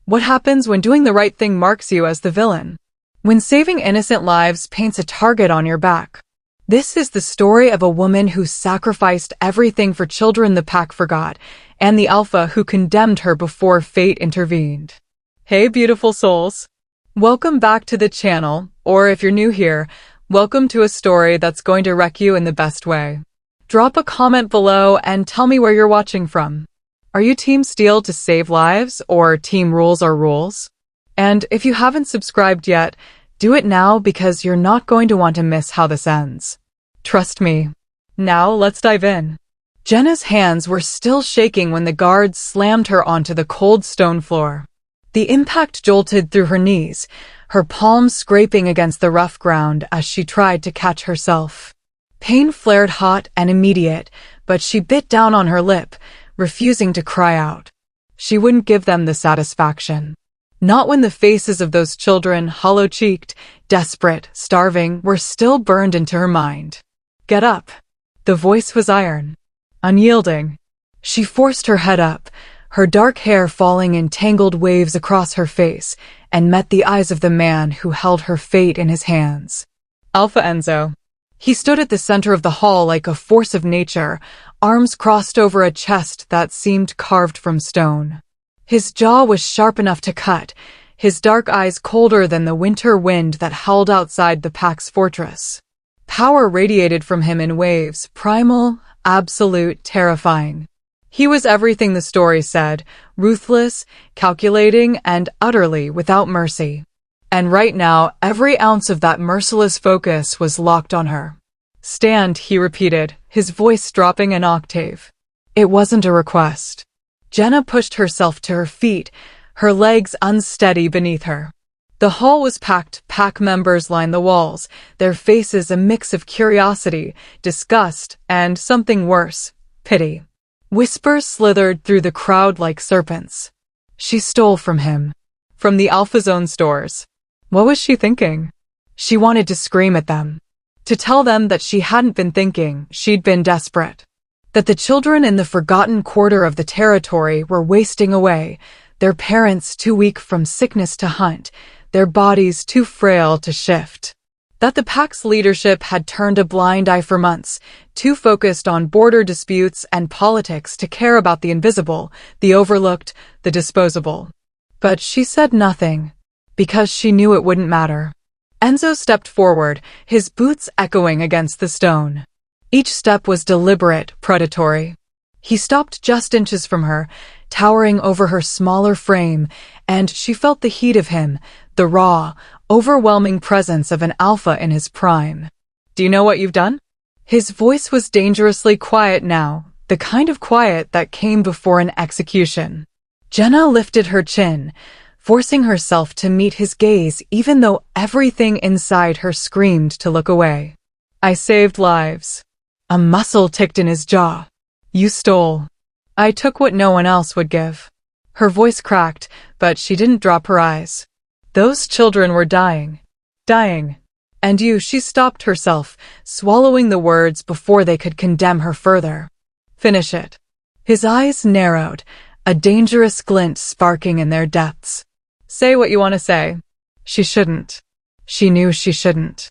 What happens when doing the right thing marks you as the villain? When saving innocent lives paints a target on your back? This is the story of a woman who sacrificed everything for children the pack forgot, and the alpha who condemned her before fate intervened. Hey beautiful souls! Welcome back to the channel, or if you're new here, welcome to a story that's going to wreck you in the best way. Drop a comment below and tell me where you're watching from. Are you Team Steel to save lives, or Team Rules are rules? And if you haven't subscribed yet, do it now because you're not going to want to miss how this ends. Trust me. Now let's dive in. Jenna's hands were still shaking when the guards slammed her onto the cold stone floor. The impact jolted through her knees, her palms scraping against the rough ground as she tried to catch herself. Pain flared hot and immediate, but she bit down on her lip, refusing to cry out. She wouldn't give them the satisfaction. Not when the faces of those children, hollow-cheeked, desperate, starving, were still burned into her mind. Get up. The voice was iron, unyielding. She forced her head up, her dark hair falling in tangled waves across her face, and met the eyes of the man who held her fate in his hands. Alpha Enzo. He stood at the center of the hall like a force of nature, arms crossed over a chest that seemed carved from stone. His jaw was sharp enough to cut, his dark eyes colder than the winter wind that howled outside the pack's fortress. Power radiated from him in waves, primal, absolute, terrifying. He was everything the story said, ruthless, calculating, and utterly without mercy. And right now, every ounce of that merciless focus was locked on her. Stand, he repeated, his voice dropping an octave. It wasn't a request. Jenna pushed herself to her feet, her legs unsteady beneath her. The hall was packed, pack members lined the walls, their faces a mix of curiosity, disgust, and something worse, pity. Whispers slithered through the crowd like serpents. She stole from him. From the Alpha's own stores. What was she thinking? She wanted to scream at them. To tell them that she hadn't been thinking, she'd been desperate. That the children in the forgotten quarter of the territory were wasting away, their parents too weak from sickness to hunt, their bodies too frail to shift. That the pack's leadership had turned a blind eye for months, too focused on border disputes and politics to care about the invisible, the overlooked, the disposable. But she said nothing, because she knew it wouldn't matter. Enzo stepped forward, his boots echoing against the stone. Each step was deliberate, predatory. He stopped just inches from her, towering over her smaller frame, and she felt the heat of him, the raw, overwhelming presence of an alpha in his prime. Do you know what you've done? His voice was dangerously quiet now, the kind of quiet that came before an execution. Jenna lifted her chin, forcing herself to meet his gaze even though everything inside her screamed to look away. I saved lives. A muscle ticked in his jaw. You stole. I took what no one else would give. Her voice cracked, but she didn't drop her eyes. Those children were dying. Dying. And she stopped herself, swallowing the words before they could condemn her further. Finish it. His eyes narrowed, a dangerous glint sparking in their depths. Say what you want to say. She shouldn't. She knew she shouldn't.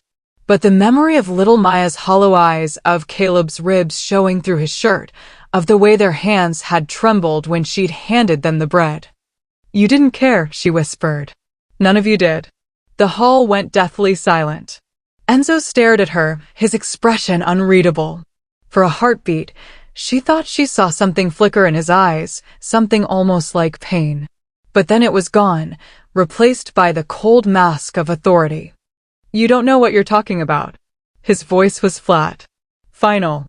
But the memory of little Maya's hollow eyes, of Caleb's ribs showing through his shirt, of the way their hands had trembled when she'd handed them the bread. You didn't care, she whispered. None of you did. The hall went deathly silent. Enzo stared at her, his expression unreadable. For a heartbeat, she thought she saw something flicker in his eyes, something almost like pain. But then it was gone, replaced by the cold mask of authority. You don't know what you're talking about. His voice was flat. Final.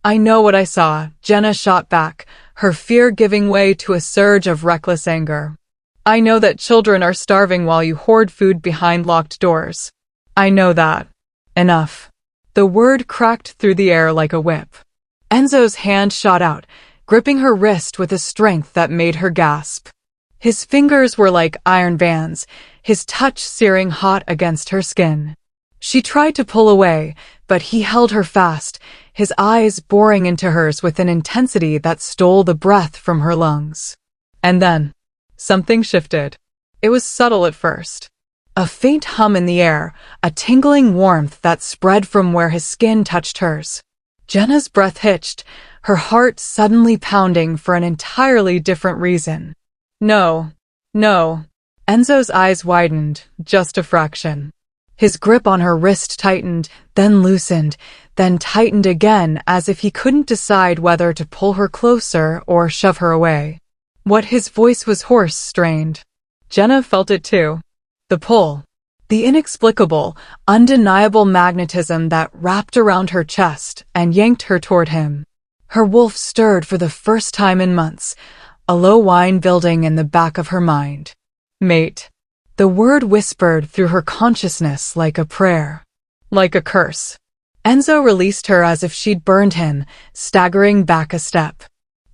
I know what I saw, Jenna shot back, her fear giving way to a surge of reckless anger. I know that children are starving while you hoard food behind locked doors. I know that. Enough. The word cracked through the air like a whip. Enzo's hand shot out, gripping her wrist with a strength that made her gasp. His fingers were like iron bands, his touch searing hot against her skin. She tried to pull away, but he held her fast, his eyes boring into hers with an intensity that stole the breath from her lungs. And then, something shifted. It was subtle at first. A faint hum in the air, a tingling warmth that spread from where his skin touched hers. Jenna's breath hitched, her heart suddenly pounding for an entirely different reason. No. No. Enzo's eyes widened, just a fraction. His grip on her wrist tightened, then loosened, then tightened again as if he couldn't decide whether to pull her closer or shove her away. His voice was hoarse, strained. Jenna felt it too. The pull. The inexplicable, undeniable magnetism that wrapped around her chest and yanked her toward him. Her wolf stirred for the first time in months, a low whine building in the back of her mind. Mate. The word whispered through her consciousness like a prayer. Like a curse. Enzo released her as if she'd burned him, staggering back a step.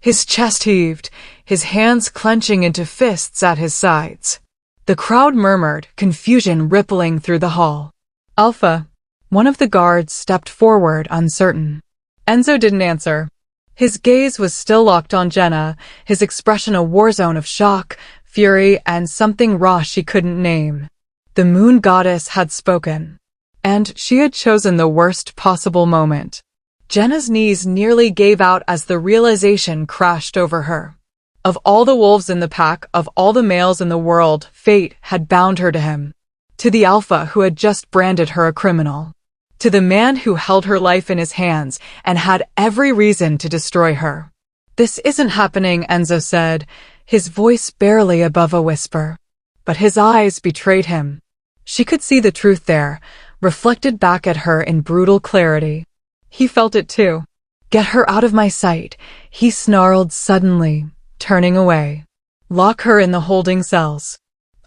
His chest heaved, his hands clenching into fists at his sides. The crowd murmured, confusion rippling through the hall. Alpha. One of the guards stepped forward, uncertain. Enzo didn't answer. His gaze was still locked on Jenna, his expression a war zone of shock, fury, and something raw she couldn't name. The moon goddess had spoken. And she had chosen the worst possible moment. Jenna's knees nearly gave out as the realization crashed over her. Of all the wolves in the pack, of all the males in the world, fate had bound her to him. To the alpha who had just branded her a criminal. To the man who held her life in his hands and had every reason to destroy her. This isn't happening, Enzo said, his voice barely above a whisper. But his eyes betrayed him. She could see the truth there, reflected back at her in brutal clarity. He felt it too. Get her out of my sight, he snarled suddenly, turning away. Lock her in the holding cells.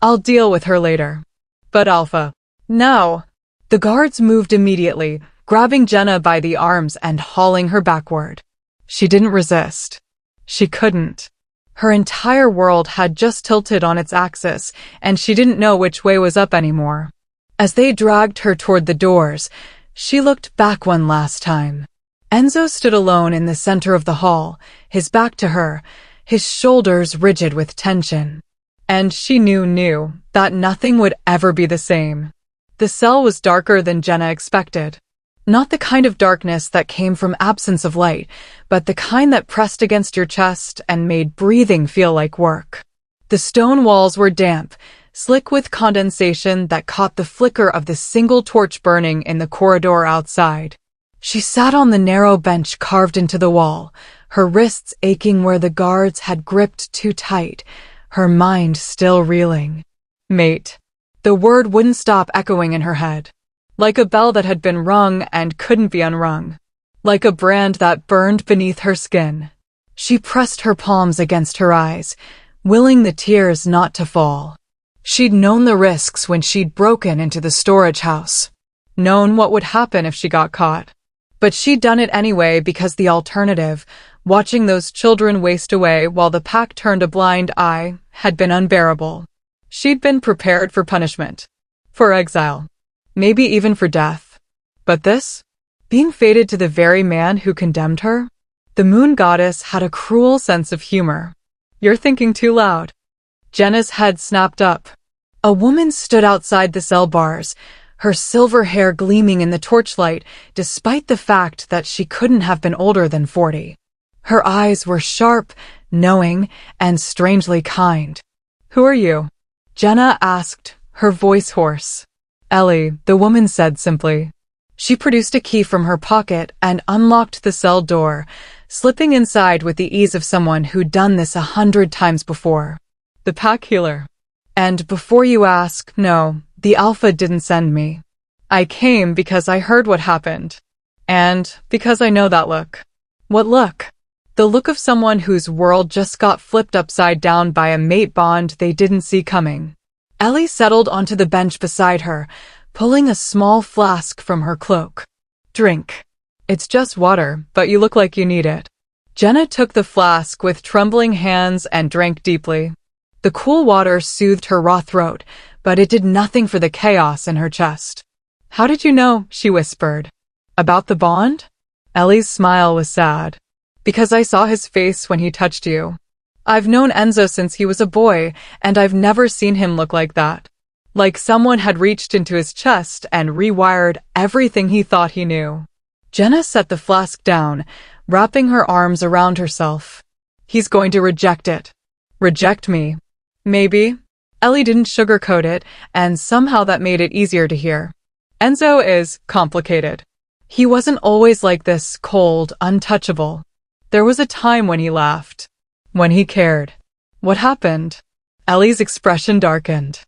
I'll deal with her later. But Alpha. No. The guards moved immediately, grabbing Jenna by the arms and hauling her backward. She didn't resist. She couldn't. Her entire world had just tilted on its axis, and she didn't know which way was up anymore. As they dragged her toward the doors, she looked back one last time. Enzo stood alone in the center of the hall, his back to her, his shoulders rigid with tension. And she knew that nothing would ever be the same. The cell was darker than Jenna expected. Not the kind of darkness that came from absence of light, but the kind that pressed against your chest and made breathing feel like work. The stone walls were damp, slick with condensation that caught the flicker of the single torch burning in the corridor outside. She sat on the narrow bench carved into the wall, her wrists aching where the guards had gripped too tight, her mind still reeling. Mate. The word wouldn't stop echoing in her head. Like a bell that had been rung and couldn't be unrung. Like a brand that burned beneath her skin. She pressed her palms against her eyes, willing the tears not to fall. She'd known the risks when she'd broken into the storage house. Known what would happen if she got caught. But she'd done it anyway because the alternative, watching those children waste away while the pack turned a blind eye, had been unbearable. She'd been prepared for punishment. For exile. Maybe even for death. But this? Being fated to the very man who condemned her? The moon goddess had a cruel sense of humor. You're thinking too loud. Jenna's head snapped up. A woman stood outside the cell bars, her silver hair gleaming in the torchlight, despite the fact that she couldn't have been older than 40. Her eyes were sharp, knowing, and strangely kind. Who are you? Jenna asked, her voice hoarse. Ellie, the woman said simply. She produced a key from her pocket and unlocked the cell door, slipping inside with the ease of someone who'd done this 100 times before. The pack healer. And before you ask, no, the Alpha didn't send me. I came because I heard what happened. And because I know that look. What look? The look of someone whose world just got flipped upside down by a mate bond they didn't see coming. Ellie settled onto the bench beside her, pulling a small flask from her cloak. Drink. It's just water, but you look like you need it. Jenna took the flask with trembling hands and drank deeply. The cool water soothed her raw throat, but it did nothing for the chaos in her chest. How did you know? She whispered. About the bond? Ellie's smile was sad. Because I saw his face when he touched you. I've known Enzo since he was a boy, and I've never seen him look like that. Like someone had reached into his chest and rewired everything he thought he knew. Jenna set the flask down, wrapping her arms around herself. He's going to reject it. Reject me. Maybe. Ellie didn't sugarcoat it, and somehow that made it easier to hear. Enzo is complicated. He wasn't always like this, cold, untouchable. There was a time when he laughed. When he cared. What happened? Ellie's expression darkened.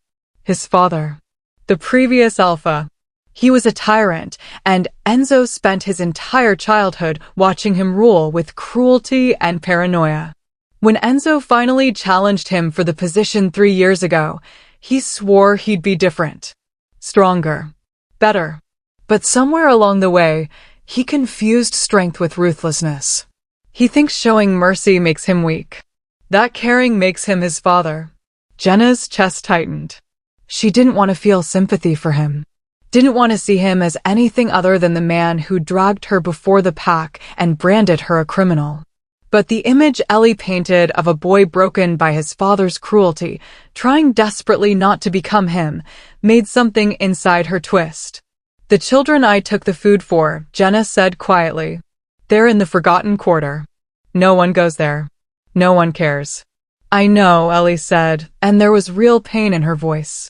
His father. The previous alpha. He was a tyrant, and Enzo spent his entire childhood watching him rule with cruelty and paranoia. When Enzo finally challenged him for the position 3 years ago, he swore he'd be different. Stronger. Better. But somewhere along the way, he confused strength with ruthlessness. He thinks showing mercy makes him weak. That caring makes him his father. Jenna's chest tightened. She didn't want to feel sympathy for him. Didn't want to see him as anything other than the man who dragged her before the pack and branded her a criminal. But the image Ellie painted of a boy broken by his father's cruelty, trying desperately not to become him, made something inside her twist. The children I took the food for, Jenna said quietly. They're in the forgotten quarter. No one goes there. No one cares. I know, Ellie said, and there was real pain in her voice.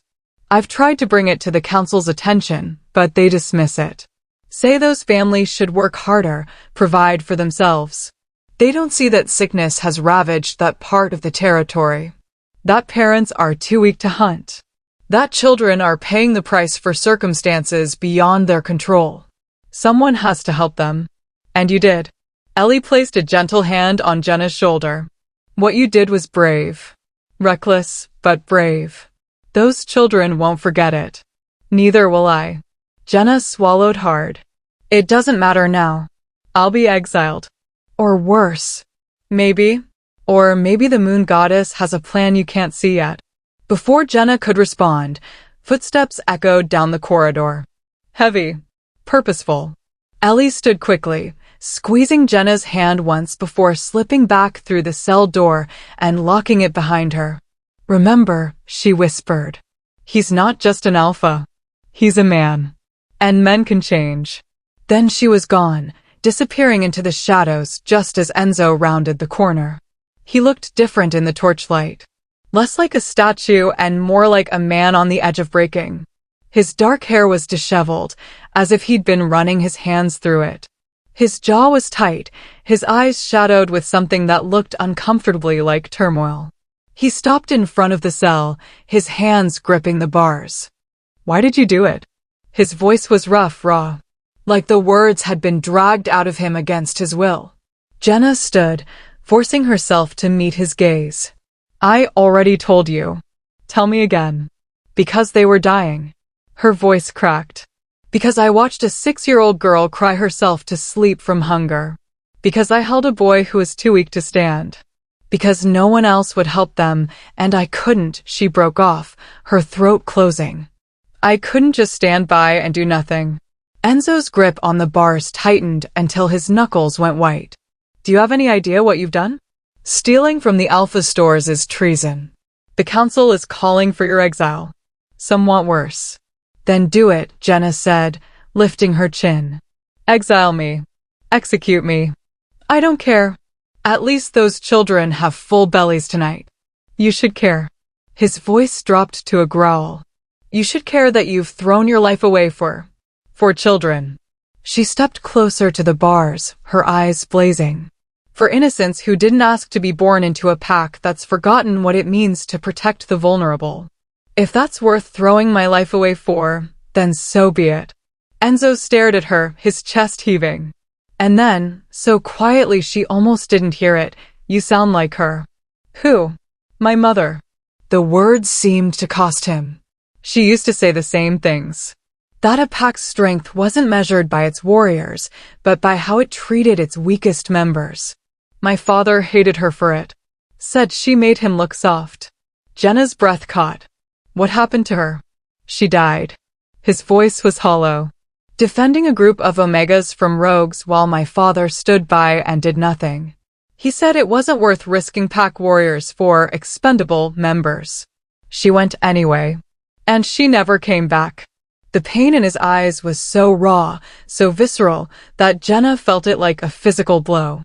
I've tried to bring it to the council's attention, but they dismiss it. Say those families should work harder, provide for themselves. They don't see that sickness has ravaged that part of the territory. That parents are too weak to hunt. That children are paying the price for circumstances beyond their control. Someone has to help them. And you did. Ellie placed a gentle hand on Jenna's shoulder. What you did was brave. Reckless, but brave. Those children won't forget it. Neither will I. Jenna swallowed hard. It doesn't matter now. I'll be exiled. Or worse. Maybe. Or maybe the moon goddess has a plan you can't see yet. Before Jenna could respond, footsteps echoed down the corridor. Heavy. Purposeful. Ellie stood quickly, squeezing Jenna's hand once before slipping back through the cell door and locking it behind her. Remember, she whispered. He's not just an alpha. He's a man. And men can change. Then she was gone, disappearing into the shadows just as Enzo rounded the corner. He looked different in the torchlight. Less like a statue and more like a man on the edge of breaking. His dark hair was disheveled, as if he'd been running his hands through it. His jaw was tight, his eyes shadowed with something that looked uncomfortably like turmoil. He stopped in front of the cell, his hands gripping the bars. Why did you do it? His voice was rough, raw. Like the words had been dragged out of him against his will. Jenna stood, forcing herself to meet his gaze. I already told you. Tell me again. Because they were dying. Her voice cracked. Because I watched a 6-year-old girl cry herself to sleep from hunger. Because I held a boy who was too weak to stand. Because no one else would help them, and I couldn't, she broke off, her throat closing. I couldn't just stand by and do nothing. Enzo's grip on the bars tightened until his knuckles went white. Do you have any idea what you've done? Stealing from the Alpha stores is treason. The council is calling for your exile. Some want worse. Then do it, Jenna said, lifting her chin. Exile me. Execute me. I don't care. At least those children have full bellies tonight. You should care. His voice dropped to a growl. You should care that you've thrown your life away for children. She stepped closer to the bars, her eyes blazing. For innocents who didn't ask to be born into a pack that's forgotten what it means to protect the vulnerable. If that's worth throwing my life away for, then so be it. Enzo stared at her, his chest heaving. And then, so quietly she almost didn't hear it, you sound like her. Who? My mother. The words seemed to cost him. She used to say the same things. That a pack's strength wasn't measured by its warriors, but by how it treated its weakest members. My father hated her for it. Said she made him look soft. Jenna's breath caught. What happened to her? She died. His voice was hollow. Defending a group of Omegas from rogues while my father stood by and did nothing. He said it wasn't worth risking pack warriors for expendable members. She went anyway. And she never came back. The pain in his eyes was so raw, so visceral, that Jenna felt it like a physical blow.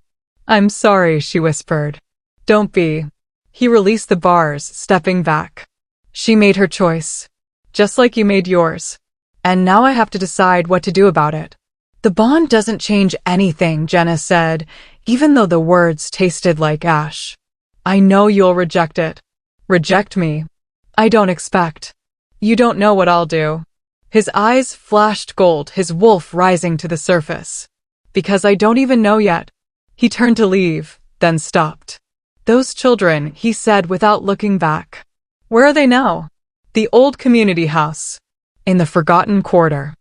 "I'm sorry," she whispered. "Don't be." He released the bars, stepping back. "She made her choice. Just like you made yours. And now I have to decide what to do about it." "The bond doesn't change anything," Jenna said, even though the words tasted like ash. "I know you'll reject it." "Reject me? I don't expect. You don't know what I'll do." His eyes flashed gold, his wolf rising to the surface. "Because I don't even know yet." He turned to leave, then stopped. "Those children," he said without looking back. "Where are they now?" "The old community house. In the forgotten quarter."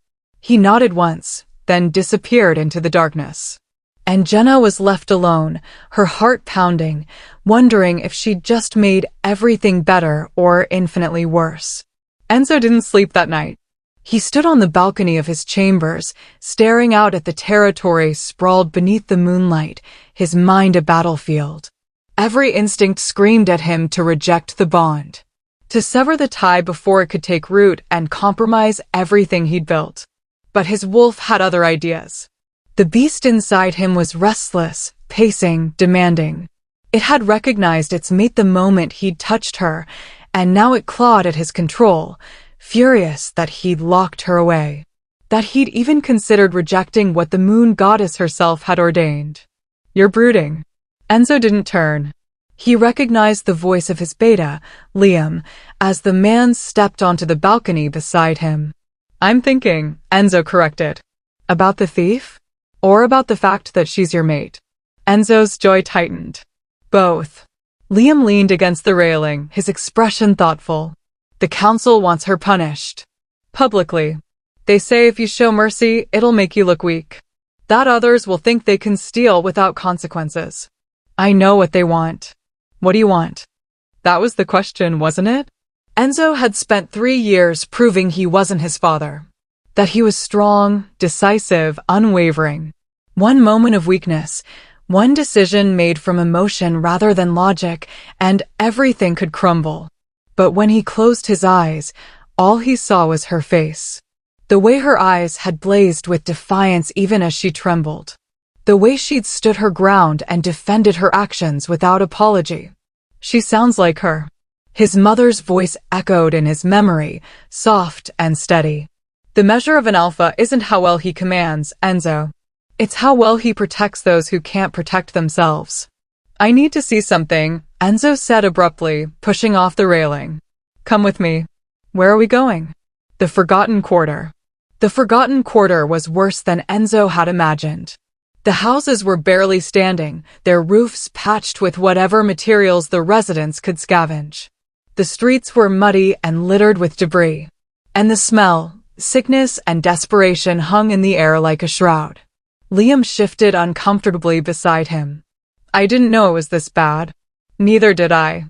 He nodded once, then disappeared into the darkness. And Jenna was left alone, her heart pounding, wondering if she'd just made everything better or infinitely worse. Enzo didn't sleep that night. He stood on the balcony of his chambers, staring out at the territory sprawled beneath the moonlight, his mind a battlefield. Every instinct screamed at him to reject the bond, to sever the tie before it could take root and compromise everything he'd built. But his wolf had other ideas. The beast inside him was restless, pacing, demanding. It had recognized its mate the moment he'd touched her, and now it clawed at his control, furious that he'd locked her away, that he'd even considered rejecting what the moon goddess herself had ordained. "You're brooding." Enzo didn't turn. He recognized the voice of his beta, Liam, as the man stepped onto the balcony beside him. "I'm thinking," Enzo corrected. "About the thief? Or about the fact that she's your mate?" Enzo's jaw tightened. "Both." Liam leaned against the railing, his expression thoughtful. "The council wants her punished. Publicly. They say if you show mercy, it'll make you look weak. That others will think they can steal without consequences." "I know what they want." "What do you want?" That was the question, wasn't it? Enzo had spent 3 years proving he wasn't his father. That he was strong, decisive, unwavering. One moment of weakness, one decision made from emotion rather than logic, and everything could crumble. But when he closed his eyes, all he saw was her face. The way her eyes had blazed with defiance even as she trembled. The way she'd stood her ground and defended her actions without apology. "She sounds like her." His mother's voice echoed in his memory, soft and steady. "The measure of an alpha isn't how well he commands, Enzo. It's how well he protects those who can't protect themselves." "I need to see something," Enzo said abruptly, pushing off the railing. "Come with me." "Where are we going?" "The Forgotten Quarter." The Forgotten Quarter was worse than Enzo had imagined. The houses were barely standing, their roofs patched with whatever materials the residents could scavenge. The streets were muddy and littered with debris. And the smell, sickness and desperation hung in the air like a shroud. Liam shifted uncomfortably beside him. "I didn't know it was this bad." "Neither did I."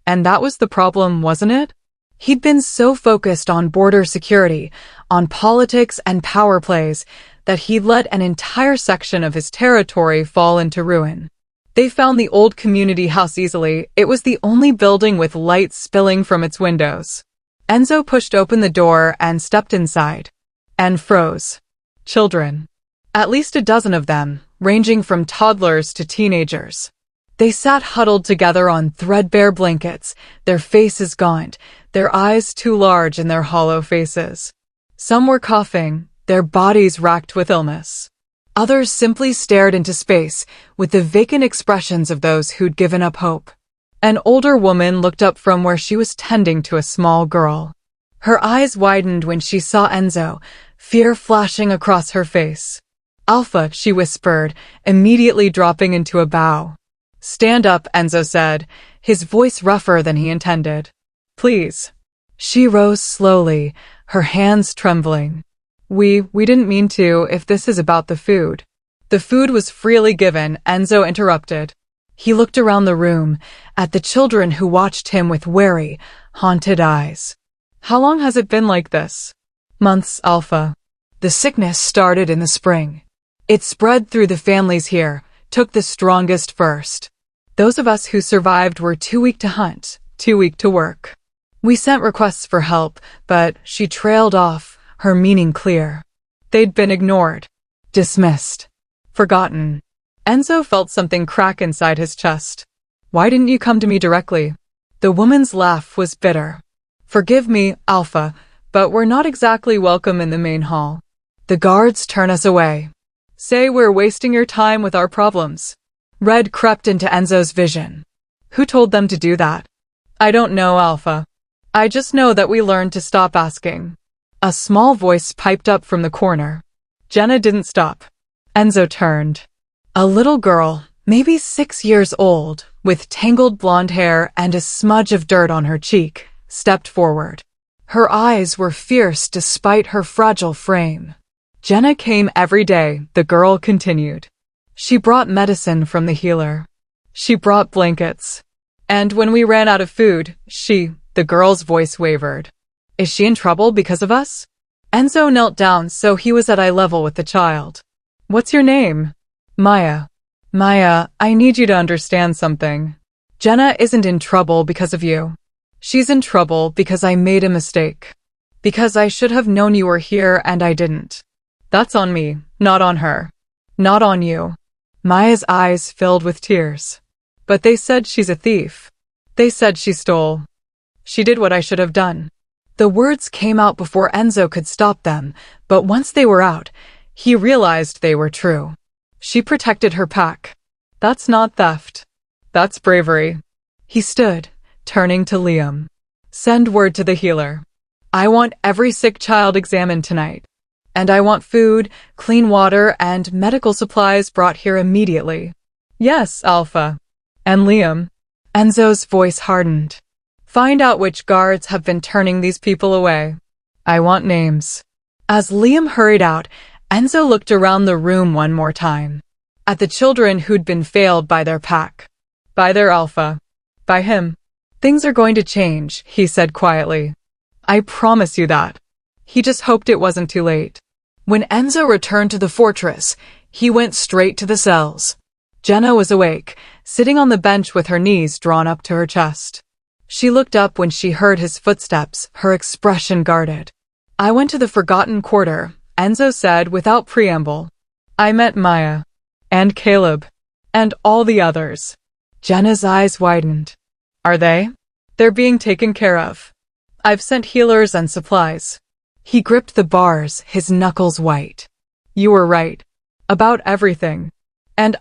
And that was the problem, wasn't it? He'd been so focused on border security, on politics and power plays, that he'd let an entire section of his territory fall into ruin. They found the old community house easily. It was the only building with light spilling from its windows. Enzo pushed open the door and stepped inside. And froze. Children. At least a dozen of them, ranging from toddlers to teenagers. They sat huddled together on threadbare blankets, their faces gaunt, their eyes too large in their hollow faces. Some were coughing, their bodies racked with illness. Others simply stared into space, with the vacant expressions of those who'd given up hope. An older woman looked up from where she was tending to a small girl. Her eyes widened when she saw Enzo, fear flashing across her face. "Alpha," she whispered, immediately dropping into a bow. "Stand up," Enzo said, his voice rougher than he intended. "Please." She rose slowly, her hands trembling. We didn't mean to, if this is about the food." "The food was freely given," Enzo interrupted. He looked around the room, at the children who watched him with wary, haunted eyes. "How long has it been like this?" "Months, Alpha. The sickness started in the spring. It spread through the families here, took the strongest first. Those of us who survived were too weak to hunt, too weak to work. We sent requests for help, but she trailed off, her meaning clear. They'd been ignored, dismissed, forgotten. Enzo felt something crack inside his chest. Why didn't you come to me directly? The woman's laugh was bitter. Forgive me, Alpha, but we're not exactly welcome in the main hall. The guards turn us away. Say we're wasting your time with our problems. Red crept into Enzo's vision. Who told them to do that? I don't know, Alpha. I just know that we learned to stop asking. A small voice piped up from the corner. Jenna didn't stop. Enzo turned. A little girl, maybe 6 years old, with tangled blonde hair and a smudge of dirt on her cheek, stepped forward. Her eyes were fierce despite her fragile frame. Jenna came every day, the girl continued. She brought medicine from the healer. She brought blankets. And when we ran out of food, the girl's voice wavered. Is she in trouble because of us? Enzo knelt down so he was at eye level with the child. What's your name? Maya. Maya, I need you to understand something. Jenna isn't in trouble because of you. She's in trouble because I made a mistake. Because I should have known you were here and I didn't. That's on me, not on her. Not on you. Maya's eyes filled with tears. But they said she's a thief. They said she stole. She did what I should have done. The words came out before Enzo could stop them, but once they were out, he realized they were true. She protected her pack. That's not theft. That's bravery. He stood, turning to Liam. Send word to the healer. I want every sick child examined tonight. And I want food, clean water, and medical supplies brought here immediately. Yes, Alpha. And Liam. Enzo's voice hardened. Find out which guards have been turning these people away. I want names. As Liam hurried out, Enzo looked around the room one more time. At the children who'd been failed by their pack. By their Alpha. By him. Things are going to change, he said quietly. I promise you that. He just hoped it wasn't too late. When Enzo returned to the fortress, he went straight to the cells. Jenna was awake, sitting on the bench with her knees drawn up to her chest. She looked up when she heard his footsteps, her expression guarded. I went to the forgotten quarter, Enzo said without preamble. I met Maya. And Caleb. And all the others. Jenna's eyes widened. Are they? They're being taken care of. I've sent healers and supplies. He gripped the bars, his knuckles white. You were right. About everything. And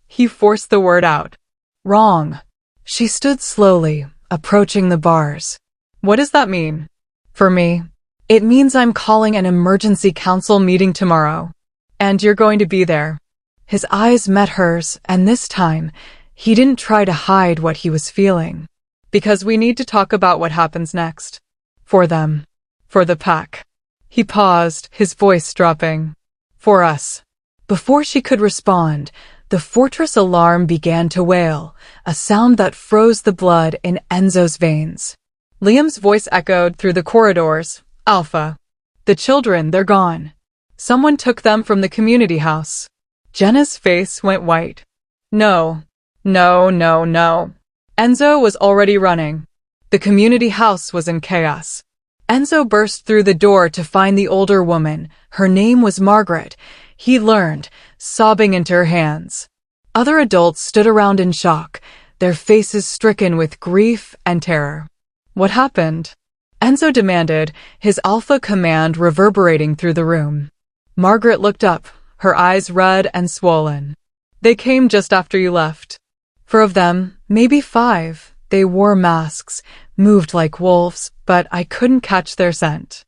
he forced the word out. Wrong. She stood slowly, approaching the bars. What does that mean? For me, it means I'm calling an emergency council meeting tomorrow. And you're going to be there. His eyes met hers, and this time, he didn't try to hide what he was feeling. Because we need to talk about what happens next. For them. For the pack. He paused, his voice dropping. For us. Before she could respond, the fortress alarm began to wail, a sound that froze the blood in Enzo's veins. Liam's voice echoed through the corridors. Alpha. The children, they're gone. Someone took them from the community house. Jenna's face went white. No. No, no, no. Enzo was already running. The community house was in chaos. Enzo burst through the door to find the older woman. Her name was Margaret. He learned, sobbing into her hands. Other adults stood around in shock, their faces stricken with grief and terror. What happened? Enzo demanded, his alpha command reverberating through the room. Margaret looked up, her eyes red and swollen. They came just after you left. 4 of them, maybe 5. They wore masks, moved like wolves, but I couldn't catch their scent.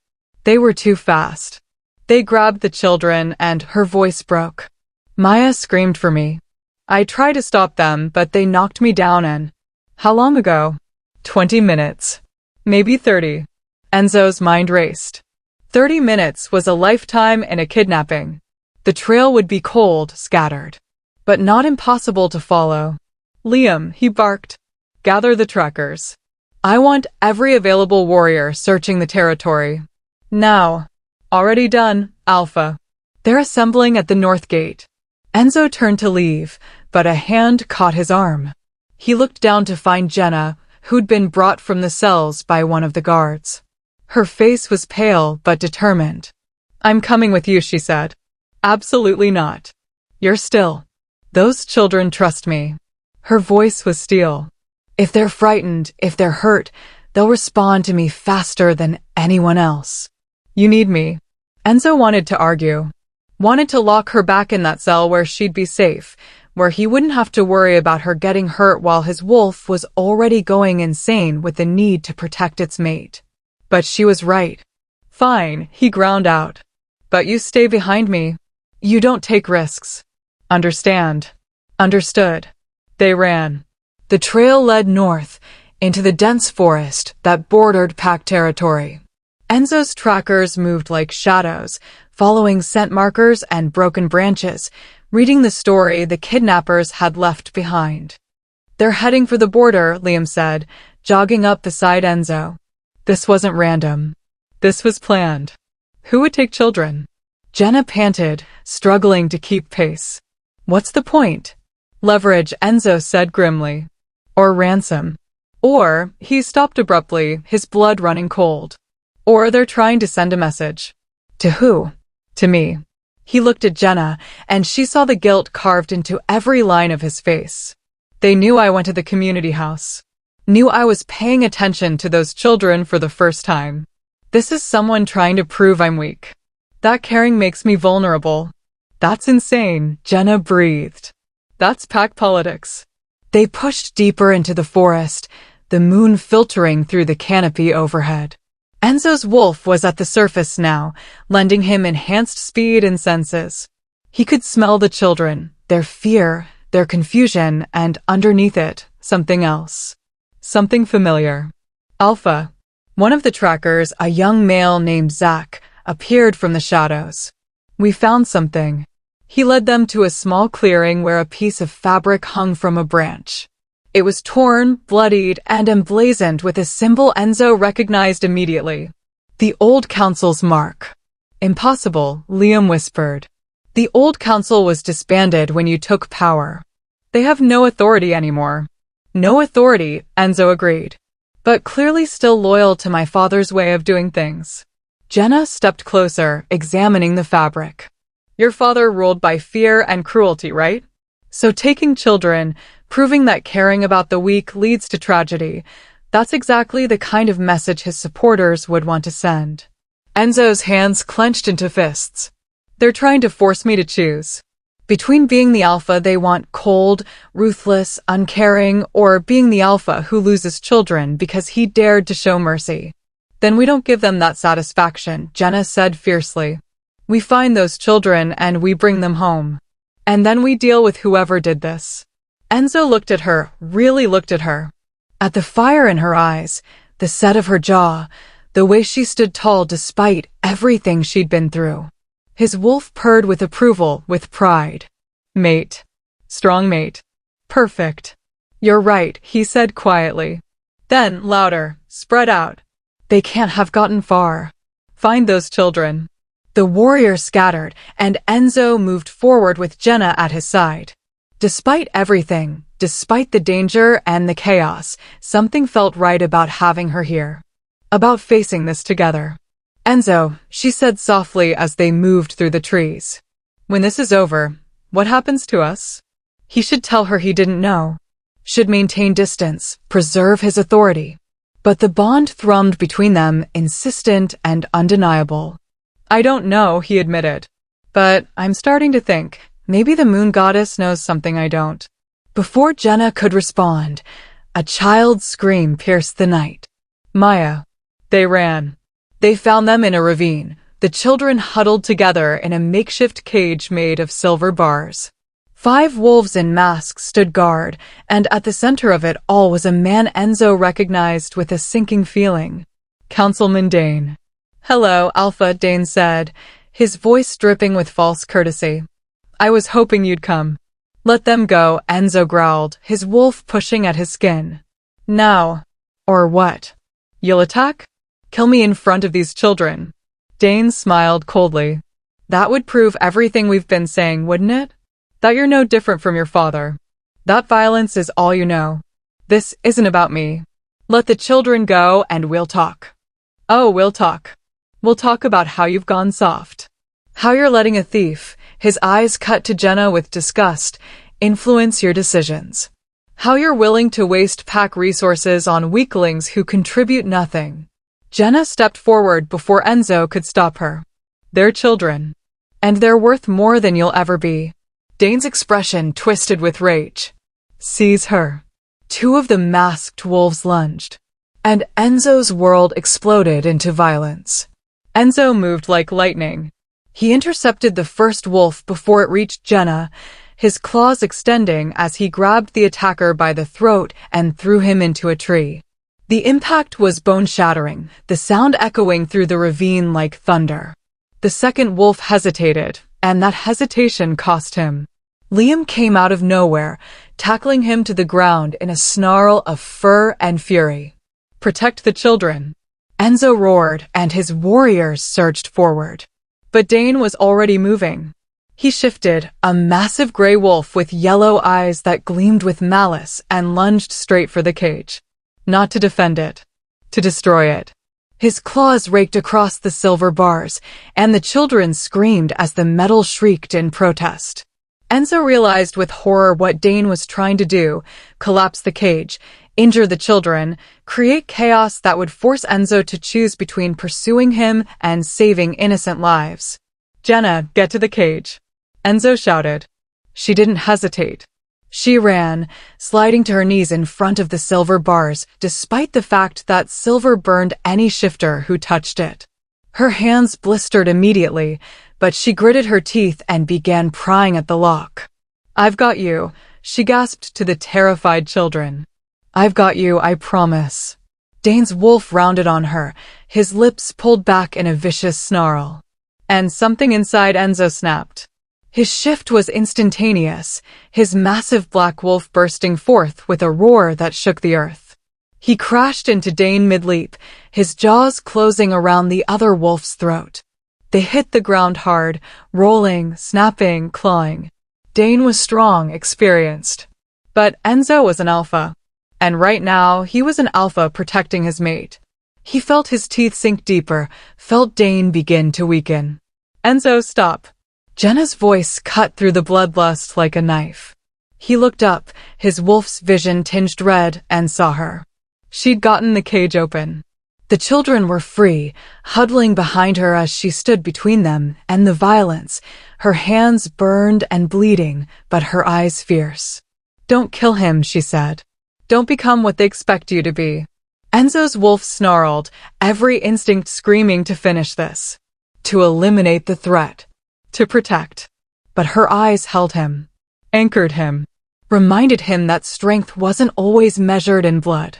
They were too fast. They grabbed the children and her voice broke. Maya screamed for me. I tried to stop them, but they knocked me down and... How long ago? 20 minutes. Maybe 30. Enzo's mind raced. 30 minutes was a lifetime in a kidnapping. The trail would be cold, scattered. But not impossible to follow. Liam, he barked. Gather the trackers. I want every available warrior searching the territory. Now. Already done, Alpha. They're assembling at the north gate. Enzo turned to leave, but a hand caught his arm. He looked down to find Jenna, who'd been brought from the cells by one of the guards. Her face was pale but determined. "I'm coming with you," she said. "Absolutely not. You're still. Those children trust me." Her voice was steel. "If they're frightened, if they're hurt, they'll respond to me faster than anyone else. You need me." Enzo wanted to argue. Wanted to lock her back in that cell where she'd be safe, where he wouldn't have to worry about her getting hurt while his wolf was already going insane with the need to protect its mate. But she was right. "Fine," he ground out. "But you stay behind me. You don't take risks. Understand?" Understood. They ran. The trail led north, into the dense forest that bordered pack territory. Enzo's trackers moved like shadows, following scent markers and broken branches, reading the story the kidnappers had left behind. "They're heading for the border," Liam said, jogging up beside Enzo. This wasn't random. This was planned. Who would take children? Jenna panted, struggling to keep pace. "What's the point?" "Leverage," Enzo said grimly. "Or ransom." Or, he stopped abruptly, his blood running cold. "Or they're trying to send a message." "To who?" "To me." He looked at Jenna, and she saw the guilt carved into every line of his face. "They knew I went to the community house. Knew I was paying attention to those children for the first time. This is someone trying to prove I'm weak. That caring makes me vulnerable." "That's insane," Jenna breathed. "That's pack politics." They pushed deeper into the forest, the moon filtering through the canopy overhead. Enzo's wolf was at the surface now, lending him enhanced speed and senses. He could smell the children, their fear, their confusion, and underneath it, something else. Something familiar. Alpha. One of the trackers, a young male named Zach, appeared from the shadows. "We found something." He led them to a small clearing where a piece of fabric hung from a branch. It was torn, bloodied, and emblazoned with a symbol Enzo recognized immediately. "The old council's mark." "Impossible," Liam whispered. "The old council was disbanded when you took power. They have no authority anymore." "No authority," Enzo agreed. "But clearly still loyal to my father's way of doing things." Jenna stepped closer, examining the fabric. "Your father ruled by fear and cruelty, right? So taking children, proving that caring about the weak leads to tragedy, that's exactly the kind of message his supporters would want to send." Enzo's hands clenched into fists. "They're trying to force me to choose. Between being the alpha they want cold, ruthless, uncaring, or being the alpha who loses children because he dared to show mercy. Then we don't give them that satisfaction," Jenna said fiercely. "We find those children and we bring them home. And then we deal with whoever did this." Enzo looked at her, really looked at her. At the fire in her eyes, the set of her jaw, the way she stood tall despite everything she'd been through. His wolf purred with approval, with pride. "Mate. Strong mate. Perfect." "You're right," he said quietly. Then, louder, "Spread out. They can't have gotten far. Find those children." The warrior scattered, and Enzo moved forward with Jenna at his side. Despite everything, despite the danger and the chaos, something felt right about having her here. About facing this together. "Enzo," she said softly as they moved through the trees. "When this is over, what happens to us?" He should tell her he didn't know. Should maintain distance, preserve his authority. But the bond thrummed between them, insistent and undeniable. "I don't know," he admitted. "But I'm starting to think, maybe the moon goddess knows something I don't." Before Jenna could respond, a child's scream pierced the night. "Maya." They ran. They found them in a ravine, the children huddled together in a makeshift cage made of silver bars. 5 wolves in masks stood guard, and at the center of it all was a man Enzo recognized with a sinking feeling. Councilman Dane. "Hello, Alpha," Dane said, his voice dripping with false courtesy. "I was hoping you'd come." "Let them go," Enzo growled, his wolf pushing at his skin. "Now. Or what? You'll attack? Kill me in front of these children?" Dane smiled coldly. "That would prove everything we've been saying, wouldn't it? That you're no different from your father. That violence is all you know. This isn't about me. Let the children go and we'll talk. Oh, we'll talk. We'll talk about how you've gone soft. How you're letting a thief, his eyes cut to Jenna with disgust, influence your decisions. How you're willing to waste pack resources on weaklings who contribute nothing. Jenna stepped forward before Enzo could stop her. They're children. And they're worth more than you'll ever be. Dane's expression twisted with rage. Seize her. Two of the masked wolves lunged, and Enzo's world exploded into violence. Enzo moved like lightning. He intercepted the first wolf before it reached Jenna, his claws extending as he grabbed the attacker by the throat and threw him into a tree. The impact was bone-shattering, the sound echoing through the ravine like thunder. The second wolf hesitated, and that hesitation cost him. Liam came out of nowhere, tackling him to the ground in a snarl of fur and fury. Protect the children. Enzo roared, and his warriors surged forward. But Dane was already moving. He shifted, a massive gray wolf with yellow eyes that gleamed with malice, and lunged straight for the cage. Not to defend it, to destroy it. His claws raked across the silver bars, and the children screamed as the metal shrieked in protest. Enzo realized with horror what Dane was trying to do: collapse the cage, injure the children, create chaos that would force Enzo to choose between pursuing him and saving innocent lives. Jenna, get to the cage, Enzo shouted. She didn't hesitate. She ran, sliding to her knees in front of the silver bars, despite the fact that silver burned any shifter who touched it. Her hands blistered immediately, but she gritted her teeth and began prying at the lock. I've got you, she gasped to the terrified children. I've got you, I promise. Dane's wolf rounded on her, his lips pulled back in a vicious snarl. And something inside Enzo snapped. His shift was instantaneous, his massive black wolf bursting forth with a roar that shook the earth. He crashed into Dane mid-leap, his jaws closing around the other wolf's throat. They hit the ground hard, rolling, snapping, clawing. Dane was strong, experienced. But Enzo was an alpha. And right now, he was an alpha protecting his mate. He felt his teeth sink deeper, felt Dane begin to weaken. Enzo, stop. Jenna's voice cut through the bloodlust like a knife. He looked up, his wolf's vision tinged red, and saw her. She'd gotten the cage open. The children were free, huddling behind her as she stood between them and the violence, her hands burned and bleeding, but her eyes fierce. Don't kill him, she said. Don't become what they expect you to be. Enzo's wolf snarled, every instinct screaming to finish this. To eliminate the threat. To protect. But her eyes held him. Anchored him. Reminded him that strength wasn't always measured in blood.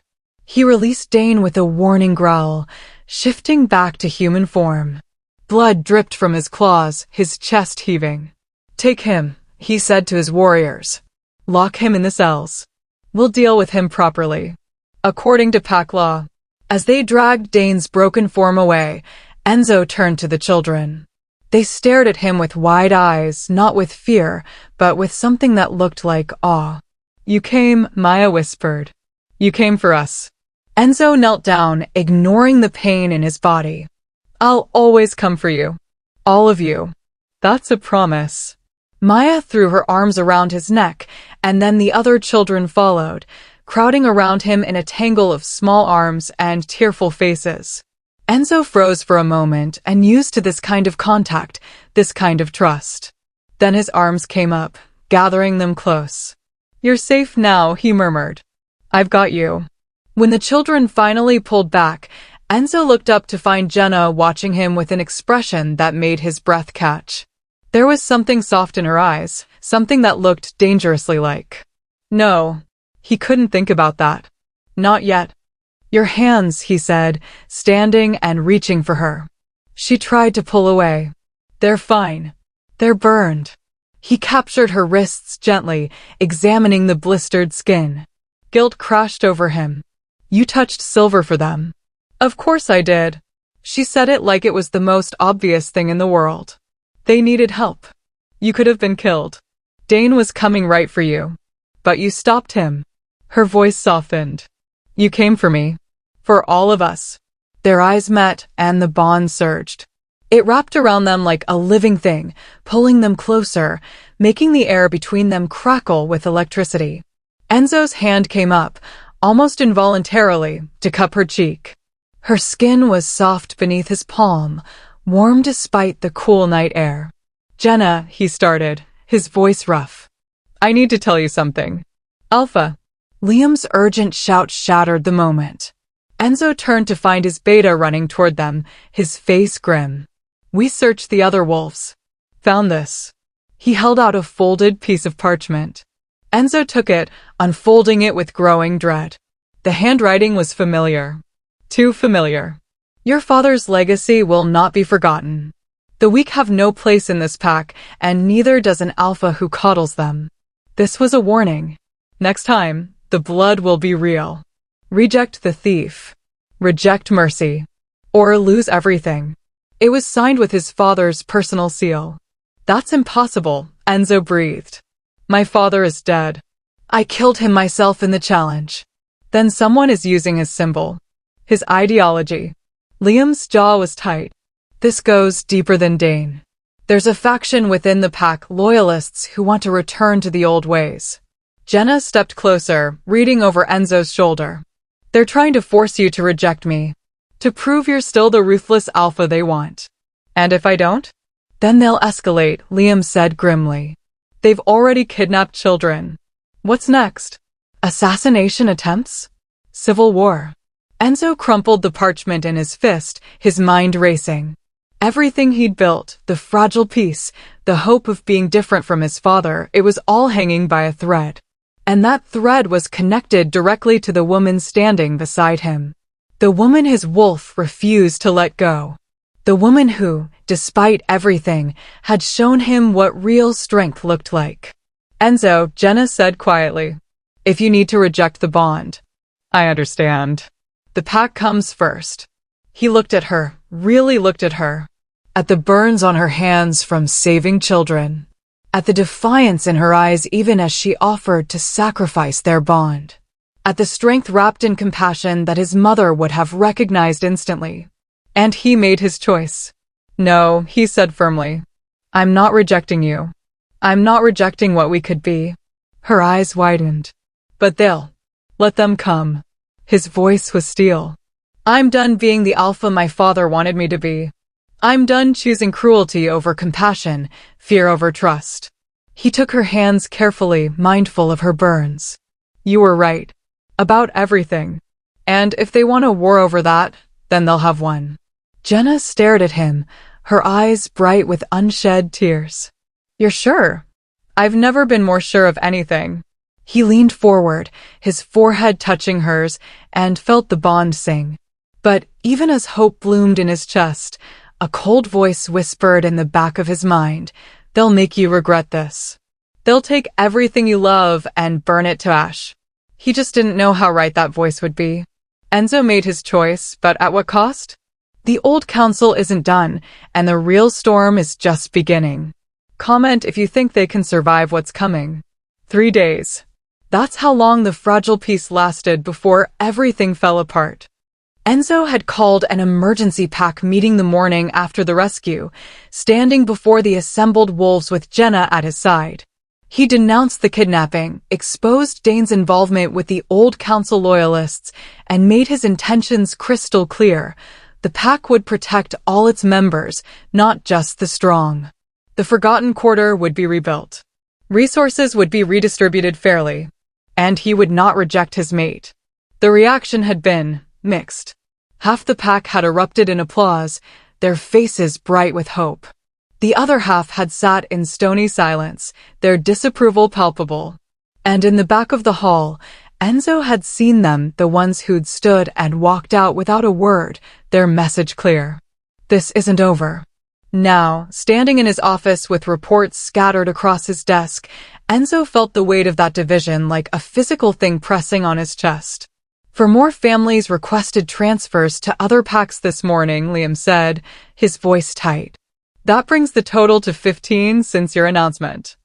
He released Dane with a warning growl, shifting back to human form. Blood dripped from his claws, his chest heaving. Take him, he said to his warriors. Lock him in the cells. We'll deal with him properly. According to pack law. As they dragged Dane's broken form away, Enzo turned to the children. They stared at him with wide eyes, not with fear, but with something that looked like awe. You came, Maya whispered. You came for us. Enzo knelt down, ignoring the pain in his body. I'll always come for you. All of you. That's a promise. Maya threw her arms around his neck, and then the other children followed, crowding around him in a tangle of small arms and tearful faces. Enzo froze for a moment and used to this kind of contact, this kind of trust. Then his arms came up, gathering them close. You're safe now, he murmured. I've got you. When the children finally pulled back, Enzo looked up to find Jenna watching him with an expression that made his breath catch. There was something soft in her eyes, something that looked dangerously like. No, he couldn't think about that. Not yet. Your hands, he said, standing and reaching for her. She tried to pull away. They're fine. They're burned. He captured her wrists gently, examining the blistered skin. Guilt crashed over him. You touched silver for them. Of course I did. She said it like it was the most obvious thing in the world. They needed help. You could have been killed. Dane was coming right for you. But you stopped him. Her voice softened. You came for me. For all of us. Their eyes met, and the bond surged. It wrapped around them like a living thing, pulling them closer, making the air between them crackle with electricity. Enzo's hand came up, almost involuntarily, to cup her cheek. Her skin was soft beneath his palm, warm despite the cool night air. Jenna, he started, his voice rough. I need to tell you something. Alpha. Liam's urgent shout shattered the moment. Enzo turned to find his beta running toward them, his face grim. We searched the other wolves. Found this. He held out a folded piece of parchment. Enzo took it, unfolding it with growing dread. The handwriting was familiar. Too familiar. Your father's legacy will not be forgotten. The weak have no place in this pack, and neither does an alpha who coddles them. This was a warning. Next time, the blood will be real. Reject the thief. Reject mercy. Or lose everything. It was signed with his father's personal seal. That's impossible, Enzo breathed. My father is dead. I killed him myself in the challenge. Then someone is using his symbol. His ideology. Liam's jaw was tight. This goes deeper than Dane. There's a faction within the pack, loyalists who want to return to the old ways. Jenna stepped closer, reading over Enzo's shoulder. They're trying to force you to reject me. To prove you're still the ruthless alpha they want. And if I don't? Then they'll escalate, Liam said grimly. They've already kidnapped children. What's next? Assassination attempts? Civil war. Enzo crumpled the parchment in his fist, his mind racing. Everything he'd built, the fragile piece, the hope of being different from his father, it was all hanging by a thread. And that thread was connected directly to the woman standing beside him. The woman his wolf refused to let go. The woman who, despite everything, had shown him what real strength looked like. Enzo, Jenna said quietly, if you need to reject the bond. I understand. The pack comes first. He looked at her, really looked at her. At the burns on her hands from saving children. At the defiance in her eyes even as she offered to sacrifice their bond. At the strength wrapped in compassion that his mother would have recognized instantly. And he made his choice. No, he said firmly. I'm not rejecting you. I'm not rejecting what we could be. Her eyes widened. But they'll. Let them come. His voice was steel. I'm done being the alpha my father wanted me to be. I'm done choosing cruelty over compassion, fear over trust. He took her hands carefully, mindful of her burns. You were right. About everything. And if they want a war over that, then they'll have one. Jenna stared at him, her eyes bright with unshed tears. You're sure? I've never been more sure of anything. He leaned forward, his forehead touching hers, and felt the bond sing. But even as hope bloomed in his chest, a cold voice whispered in the back of his mind, they'll make you regret this. They'll take everything you love and burn it to ash. He just didn't know how right that voice would be. Enzo made his choice, but at what cost? The old council isn't done, and the real storm is just beginning. Comment if you think they can survive what's coming. 3 days. That's how long the fragile peace lasted before everything fell apart. Enzo had called an emergency pack meeting the morning after the rescue, standing before the assembled wolves with Jenna at his side. He denounced the kidnapping, exposed Dane's involvement with the old council loyalists, and made his intentions crystal clear. The pack would protect all its members, not just the strong. The Forgotten Quarter would be rebuilt. Resources would be redistributed fairly. And he would not reject his mate. The reaction had been mixed. Half the pack had erupted in applause, their faces bright with hope. The other half had sat in stony silence, their disapproval palpable. And in the back of the hall, Enzo had seen them, the ones who'd stood and walked out without a word, their message clear. This isn't over. Now, standing in his office with reports scattered across his desk, Enzo felt the weight of that division like a physical thing pressing on his chest. For more families requested transfers to other packs this morning, Liam said, his voice tight. That brings the total to 15 since your announcement.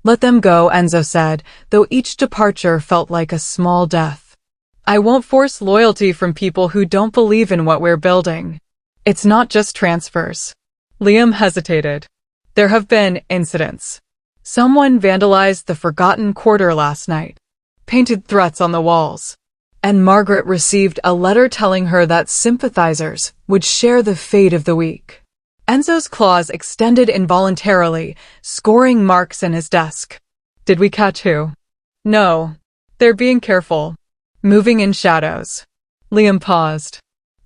Let them go, Enzo said, though each departure felt like a small death. I won't force loyalty from people who don't believe in what we're building. It's not just transfers. Liam hesitated. There have been incidents. Someone vandalized the forgotten quarter last night, painted threats on the walls, and Margaret received a letter telling her that sympathizers would share the fate of the weak. Enzo's claws extended involuntarily, scoring marks in his desk. Did we catch who? No. They're being careful. Moving in shadows. Liam paused.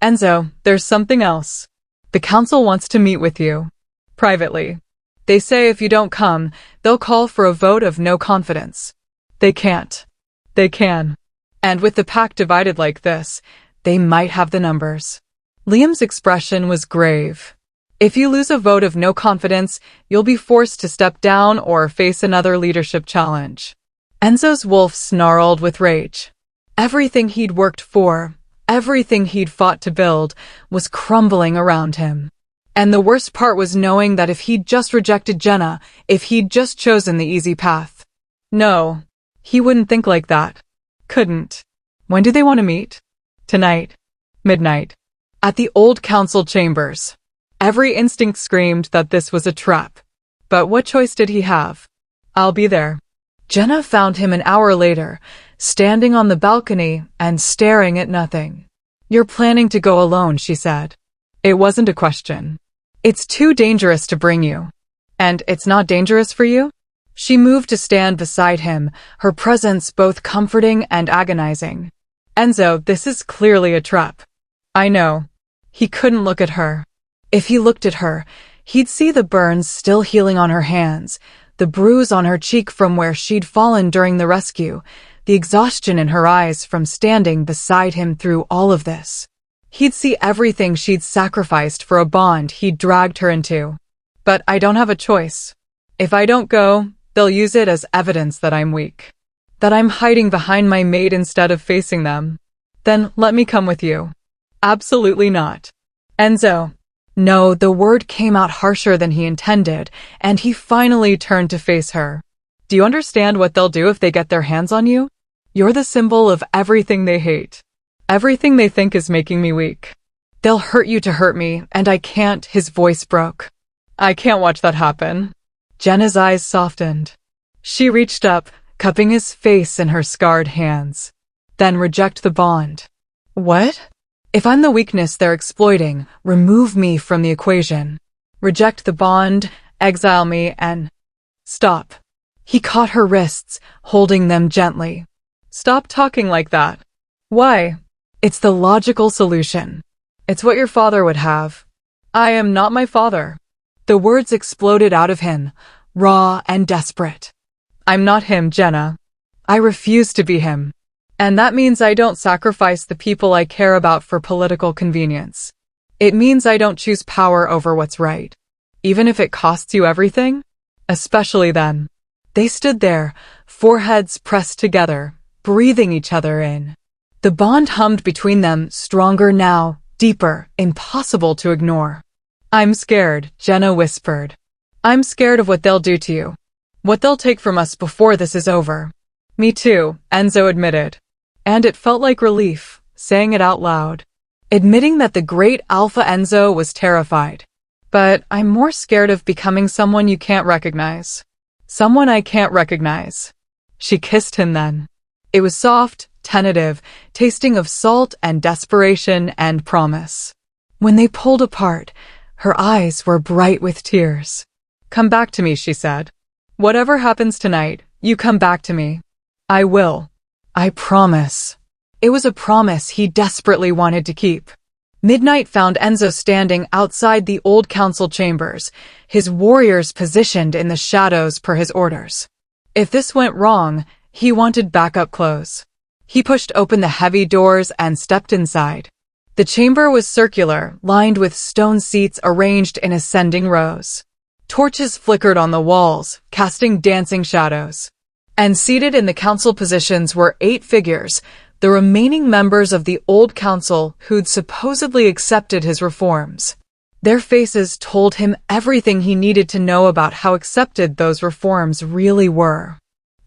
Enzo, there's something else. The council wants to meet with you. Privately. They say if you don't come, they'll call for a vote of no confidence. They can't. They can. And with the pack divided like this, they might have the numbers. Liam's expression was grave. If you lose a vote of no confidence, you'll be forced to step down or face another leadership challenge. Enzo's wolf snarled with rage. Everything he'd worked for, everything he'd fought to build, was crumbling around him. And the worst part was knowing that if he'd just rejected Jenna, if he'd just chosen the easy path. No, he wouldn't think like that. Couldn't. When do they want to meet? Tonight. Midnight. At the old council chambers. Every instinct screamed that this was a trap. But what choice did he have? I'll be there. Jenna found him an hour later, standing on the balcony and staring at nothing. You're planning to go alone, she said. It wasn't a question. It's too dangerous to bring you. And it's not dangerous for you? She moved to stand beside him, her presence both comforting and agonizing. Enzo, this is clearly a trap. I know. He couldn't look at her. If he looked at her, he'd see the burns still healing on her hands, the bruise on her cheek from where she'd fallen during the rescue, the exhaustion in her eyes from standing beside him through all of this. He'd see everything she'd sacrificed for a bond he'd dragged her into. But I don't have a choice. If I don't go, they'll use it as evidence that I'm weak. That I'm hiding behind my mate instead of facing them. Then let me come with you. Absolutely not. Enzo. No, the word came out harsher than he intended, and he finally turned to face her. Do you understand what they'll do if they get their hands on you? You're the symbol of everything they hate. Everything they think is making me weak. They'll hurt you to hurt me, and I can't. His voice broke. I can't watch that happen. Jenna's eyes softened. She reached up, cupping his face in her scarred hands. Then reject the bond. What? If I'm the weakness they're exploiting, remove me from the equation. Reject the bond, exile me, and... Stop. He caught her wrists, holding them gently. Stop talking like that. Why? It's the logical solution. It's what your father would have. I am not my father. The words exploded out of him, raw and desperate. I'm not him, Jenna. I refuse to be him. And that means I don't sacrifice the people I care about for political convenience. It means I don't choose power over what's right. Even if it costs you everything? Especially then. They stood there, foreheads pressed together, breathing each other in. The bond hummed between them, stronger now, deeper, impossible to ignore. I'm scared, Jenna whispered. I'm scared of what they'll do to you. What they'll take from us before this is over. Me too, Enzo admitted. And it felt like relief, saying it out loud. Admitting that the great Alpha Enzo was terrified. But I'm more scared of becoming someone you can't recognize. Someone I can't recognize. She kissed him then. It was soft, tentative, tasting of salt and desperation and promise. When they pulled apart, her eyes were bright with tears. Come back to me, she said. Whatever happens tonight, you come back to me. I will. I promise. It was a promise he desperately wanted to keep. Midnight found Enzo standing outside the old council chambers, his warriors positioned in the shadows per his orders. If this went wrong, he wanted backup clothes. He pushed open the heavy doors and stepped inside. The chamber was circular, lined with stone seats arranged in ascending rows. Torches flickered on the walls, casting dancing shadows. And seated in the council positions were 8 figures, the remaining members of the old council who'd supposedly accepted his reforms. Their faces told him everything he needed to know about how accepted those reforms really were.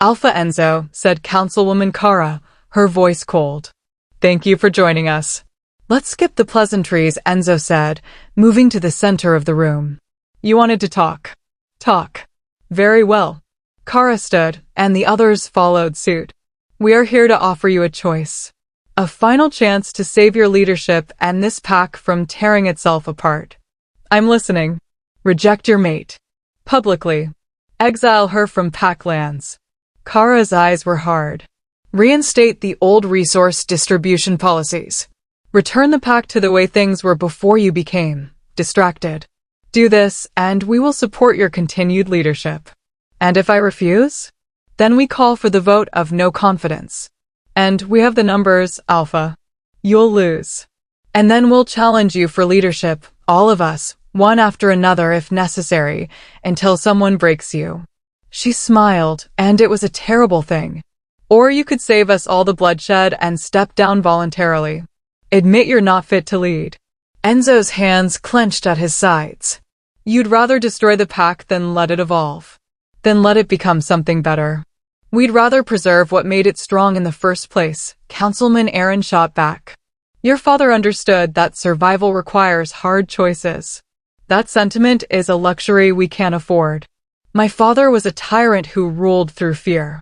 Alpha Enzo, said Councilwoman Kara, her voice cold. Thank you for joining us. Let's skip the pleasantries, Enzo said, moving to the center of the room. You wanted to talk. Talk. Very well. Kara stood, and the others followed suit. We are here to offer you a choice. A final chance to save your leadership and this pack from tearing itself apart. I'm listening. Reject your mate. Publicly. Exile her from pack lands. Kara's eyes were hard. Reinstate the old resource distribution policies. Return the pack to the way things were before you became distracted. Do this, and we will support your continued leadership. And if I refuse? Then we call for the vote of no confidence. And we have the numbers, Alpha. You'll lose. And then we'll challenge you for leadership, all of us, one after another if necessary, until someone breaks you. She smiled, and it was a terrible thing. Or you could save us all the bloodshed and step down voluntarily. Admit you're not fit to lead. Enzo's hands clenched at his sides. You'd rather destroy the pack than let it evolve. Then let it become something better. We'd rather preserve what made it strong in the first place, Councilman Aaron shot back. Your father understood that survival requires hard choices. That sentiment is a luxury we can't afford. My father was a tyrant who ruled through fear.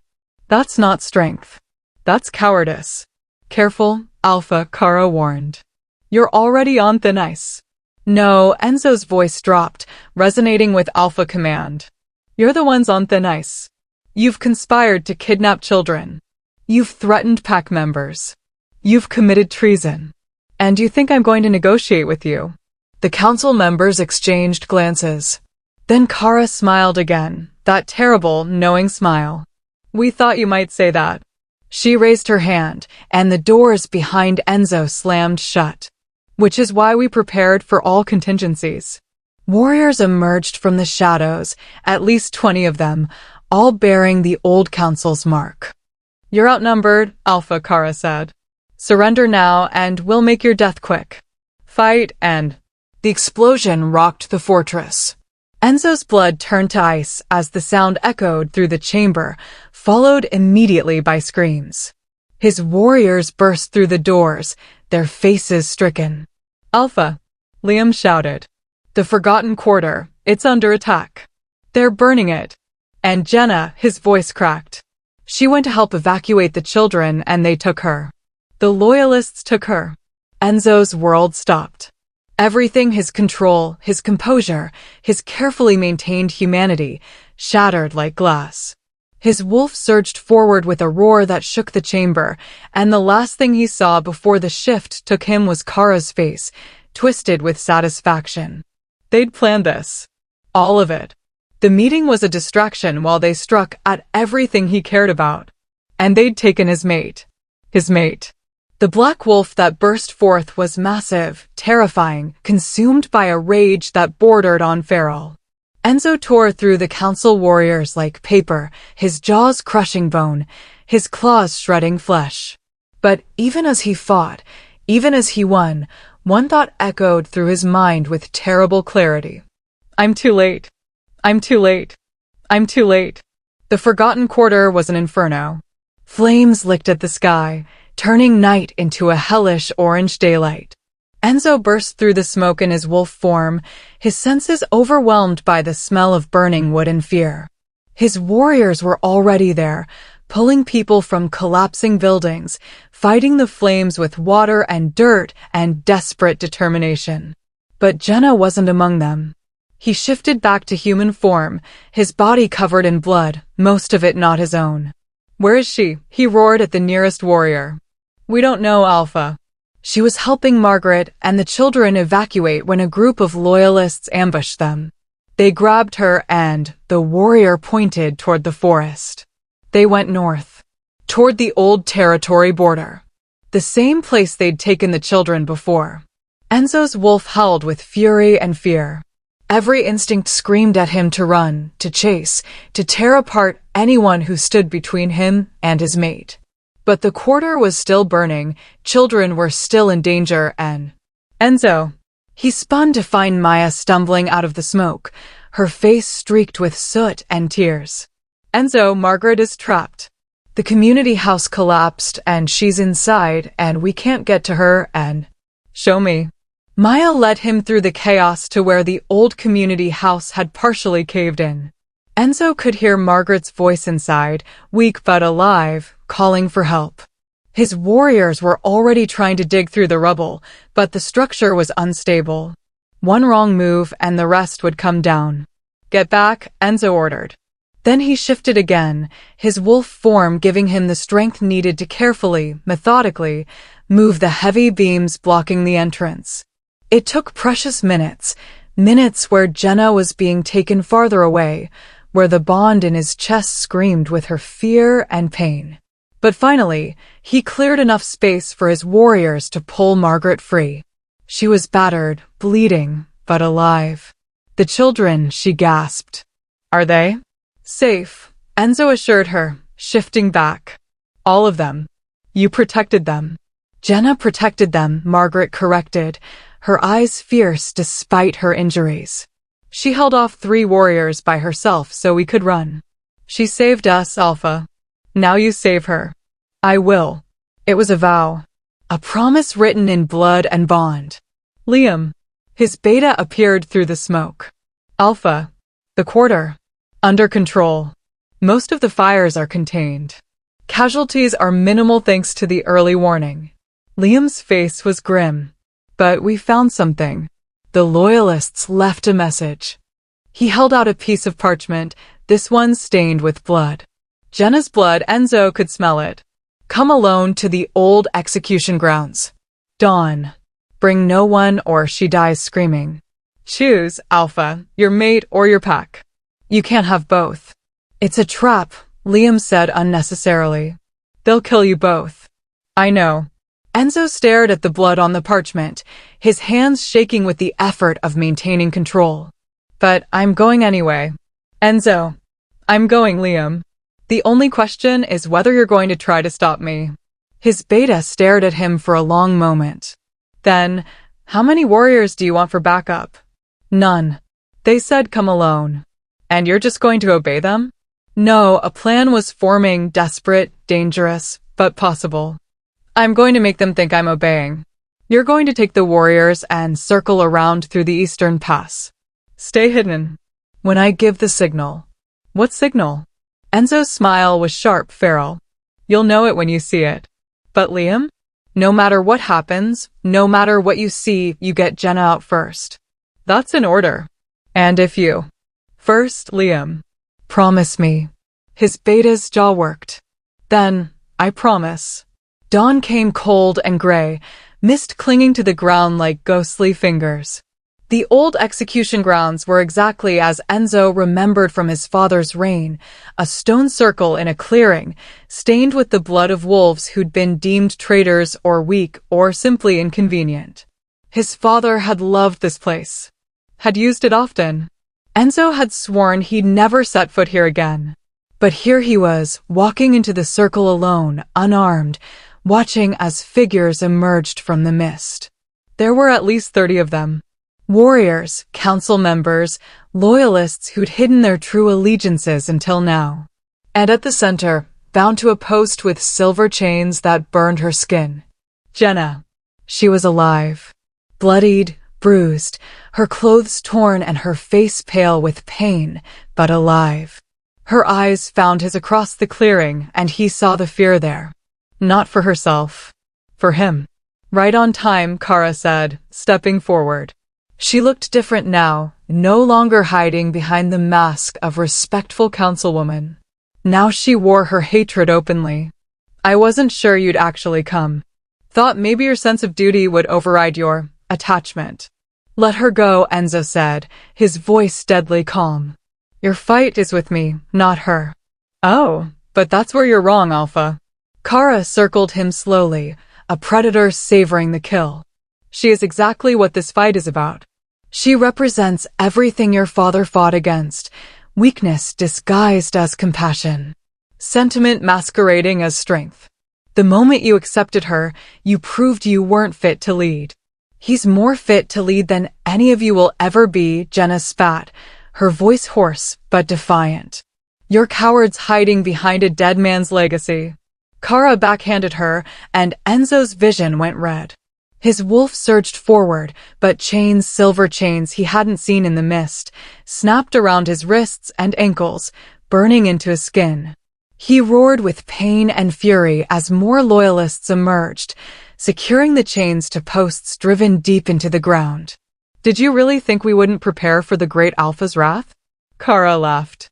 That's not strength. That's cowardice. Careful, Alpha, Kara warned. You're already on thin ice. No, Enzo's voice dropped, resonating with Alpha command. You're the ones on thin ice. You've conspired to kidnap children. You've threatened pack members. You've committed treason. And you think I'm going to negotiate with you? The council members exchanged glances. Then Kara smiled again, that terrible, knowing smile. We thought you might say that. She raised her hand, and the doors behind Enzo slammed shut. Which is why we prepared for all contingencies. Warriors emerged from the shadows, at least 20 of them, all bearing the old council's mark. You're outnumbered, Alpha, Kara said. Surrender now, and we'll make your death quick. Fight, and... The explosion rocked the fortress. Enzo's blood turned to ice as the sound echoed through the chamber, followed immediately by screams. His warriors burst through the doors, their faces stricken. Alpha, Liam shouted. The Forgotten Quarter, it's under attack. They're burning it. And Jenna, his voice cracked. She went to help evacuate the children and they took her. The Loyalists took her. Enzo's world stopped. Everything, his control, his composure, his carefully maintained humanity, shattered like glass. His wolf surged forward with a roar that shook the chamber, and the last thing he saw before the shift took him was Kara's face, twisted with satisfaction. They'd planned this. All of it. The meeting was a distraction while they struck at everything he cared about. And they'd taken his mate. His mate. The black wolf that burst forth was massive, terrifying, consumed by a rage that bordered on feral. Enzo tore through the council warriors like paper, his jaws crushing bone, his claws shredding flesh. But even as he fought, even as he won, one thought echoed through his mind with terrible clarity. I'm too late. I'm too late. I'm too late. The Forgotten Quarter was an inferno. Flames licked at the sky, turning night into a hellish orange daylight. Enzo burst through the smoke in his wolf form, his senses overwhelmed by the smell of burning wood and fear. His warriors were already there, pulling people from collapsing buildings, fighting the flames with water and dirt and desperate determination. But Jenna wasn't among them. He shifted back to human form, his body covered in blood, most of it not his own. Where is she? He roared at the nearest warrior. We don't know, Alpha. She was helping Margaret and the children evacuate when a group of loyalists ambushed them. They grabbed her and the warrior pointed toward the forest. They went north, toward the old territory border, the same place they'd taken the children before. Enzo's wolf howled with fury and fear. Every instinct screamed at him to run, to chase, to tear apart anyone who stood between him and his mate. But the quarter was still burning, children were still in danger, and Enzo. He spun to find Maya stumbling out of the smoke, her face streaked with soot and tears. Enzo, Margaret is trapped. The community house collapsed and she's inside and we can't get to her and... Show me. Maya led him through the chaos to where the old community house had partially caved in. Enzo could hear Margaret's voice inside, weak but alive, calling for help. His warriors were already trying to dig through the rubble, but the structure was unstable. One wrong move and the rest would come down. Get back, Enzo ordered. Then he shifted again, his wolf form giving him the strength needed to carefully, methodically, move the heavy beams blocking the entrance. It took precious minutes, minutes where Jenna was being taken farther away, where the bond in his chest screamed with her fear and pain. But finally, he cleared enough space for his warriors to pull Margaret free. She was battered, bleeding, but alive. The children, she gasped. Are they? Safe, Enzo assured her, shifting back. All of them. You protected them. Jenna protected them, Margaret corrected, her eyes fierce despite her injuries. She held off 3 warriors by herself so we could run. She saved us, Alpha. Now you save her. I will. It was a vow. A promise written in blood and bond. Liam. His beta appeared through the smoke. Alpha. The quarter. Under control. Most of the fires are contained. Casualties are minimal thanks to the early warning. Liam's face was grim. But we found something. The loyalists left a message. He held out a piece of parchment, this one stained with blood. Jenna's blood, Enzo could smell it. Come alone to the old execution grounds. Dawn. Bring no one or she dies screaming. Choose, Alpha, your mate or your pack. You can't have both. It's a trap, Liam said unnecessarily. They'll kill you both. I know. Enzo stared at the blood on the parchment, his hands shaking with the effort of maintaining control. But I'm going anyway. Enzo. I'm going, Liam. The only question is whether you're going to try to stop me. His beta stared at him for a long moment. Then, how many warriors do you want for backup? None. They said come alone. And you're just going to obey them? No, a plan was forming, desperate, dangerous, but possible. I'm going to make them think I'm obeying. You're going to take the warriors and circle around through the eastern pass. Stay hidden. When I give the signal. What signal? Enzo's smile was sharp, feral. You'll know it when you see it. But Liam? No matter what happens, no matter what you see, you get Jenna out first. That's an order. And if you... First, Liam. Promise me. His beta's jaw worked. Then, I promise. Dawn came cold and gray, mist clinging to the ground like ghostly fingers. The old execution grounds were exactly as Enzo remembered from his father's reign, a stone circle in a clearing, stained with the blood of wolves who'd been deemed traitors or weak or simply inconvenient. His father had loved this place, had used it often. Enzo had sworn he'd never set foot here again. But here he was, walking into the circle alone, unarmed, watching as figures emerged from the mist. There were at least 30 of them. Warriors, council members, loyalists who'd hidden their true allegiances until now. And at the center, bound to a post with silver chains that burned her skin. Jenna. She was alive. Bloodied, bruised, her clothes torn and her face pale with pain, but alive. Her eyes found his across the clearing, and he saw the fear there. Not for herself. For him. Right on time, Kara said, stepping forward. She looked different now, no longer hiding behind the mask of respectful councilwoman. Now she wore her hatred openly. I wasn't sure you'd actually come. Thought maybe your sense of duty would override your attachment. Let her go, Enzo said, his voice deadly calm. Your fight is with me, not her. Oh, but that's where you're wrong, Alpha. Kara circled him slowly, a predator savoring the kill. She is exactly what this fight is about. She represents everything your father fought against, weakness disguised as compassion, sentiment masquerading as strength. The moment you accepted her, you proved you weren't fit to lead. He's more fit to lead than any of you will ever be, Jenna spat, her voice hoarse but defiant. You're cowards hiding behind a dead man's legacy. Kara backhanded her, and Enzo's vision went red. His wolf surged forward, but chains, silver chains he hadn't seen in the mist, snapped around his wrists and ankles, burning into his skin. He roared with pain and fury as more loyalists emerged, securing the chains to posts driven deep into the ground. Did you really think we wouldn't prepare for the great Alpha's wrath? Kara laughed.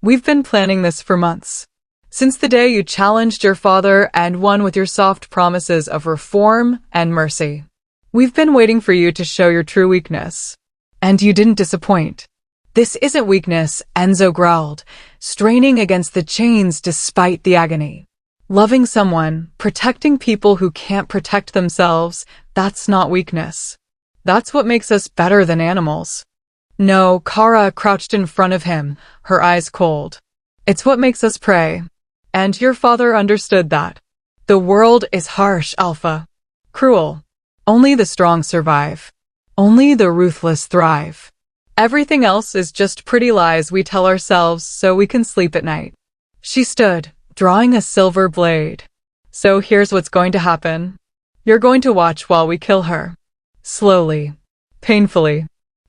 We've been planning this for months. Since the day you challenged your father and won with your soft promises of reform and mercy. We've been waiting for you to show your true weakness. And you didn't disappoint. This isn't weakness, Enzo growled, straining against the chains despite the agony. Loving someone, protecting people who can't protect themselves, that's not weakness. That's what makes us better than animals. No, Kara crouched in front of him, her eyes cold. It's what makes us prey. And your father understood that. The world is harsh, Alpha. Cruel. Only the strong survive. Only the ruthless thrive. Everything else is just pretty lies we tell ourselves so we can sleep at night. She stood, drawing a silver blade. So here's what's going to happen. You're going to watch while we kill her. Slowly. Painfully.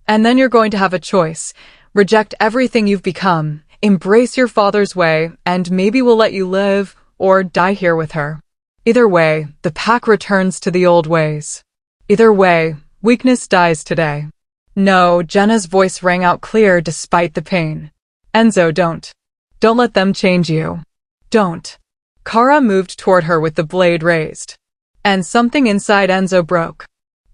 And then you're going to have a choice. Reject everything you've become. Embrace your father's way, and maybe we'll let you live or die here with her. Either way, the pack returns to the old ways. Either way, weakness dies today. No, Jenna's voice rang out clear despite the pain. Enzo, don't. Don't let them change you. Don't. Kara moved toward her with the blade raised. And something inside Enzo broke.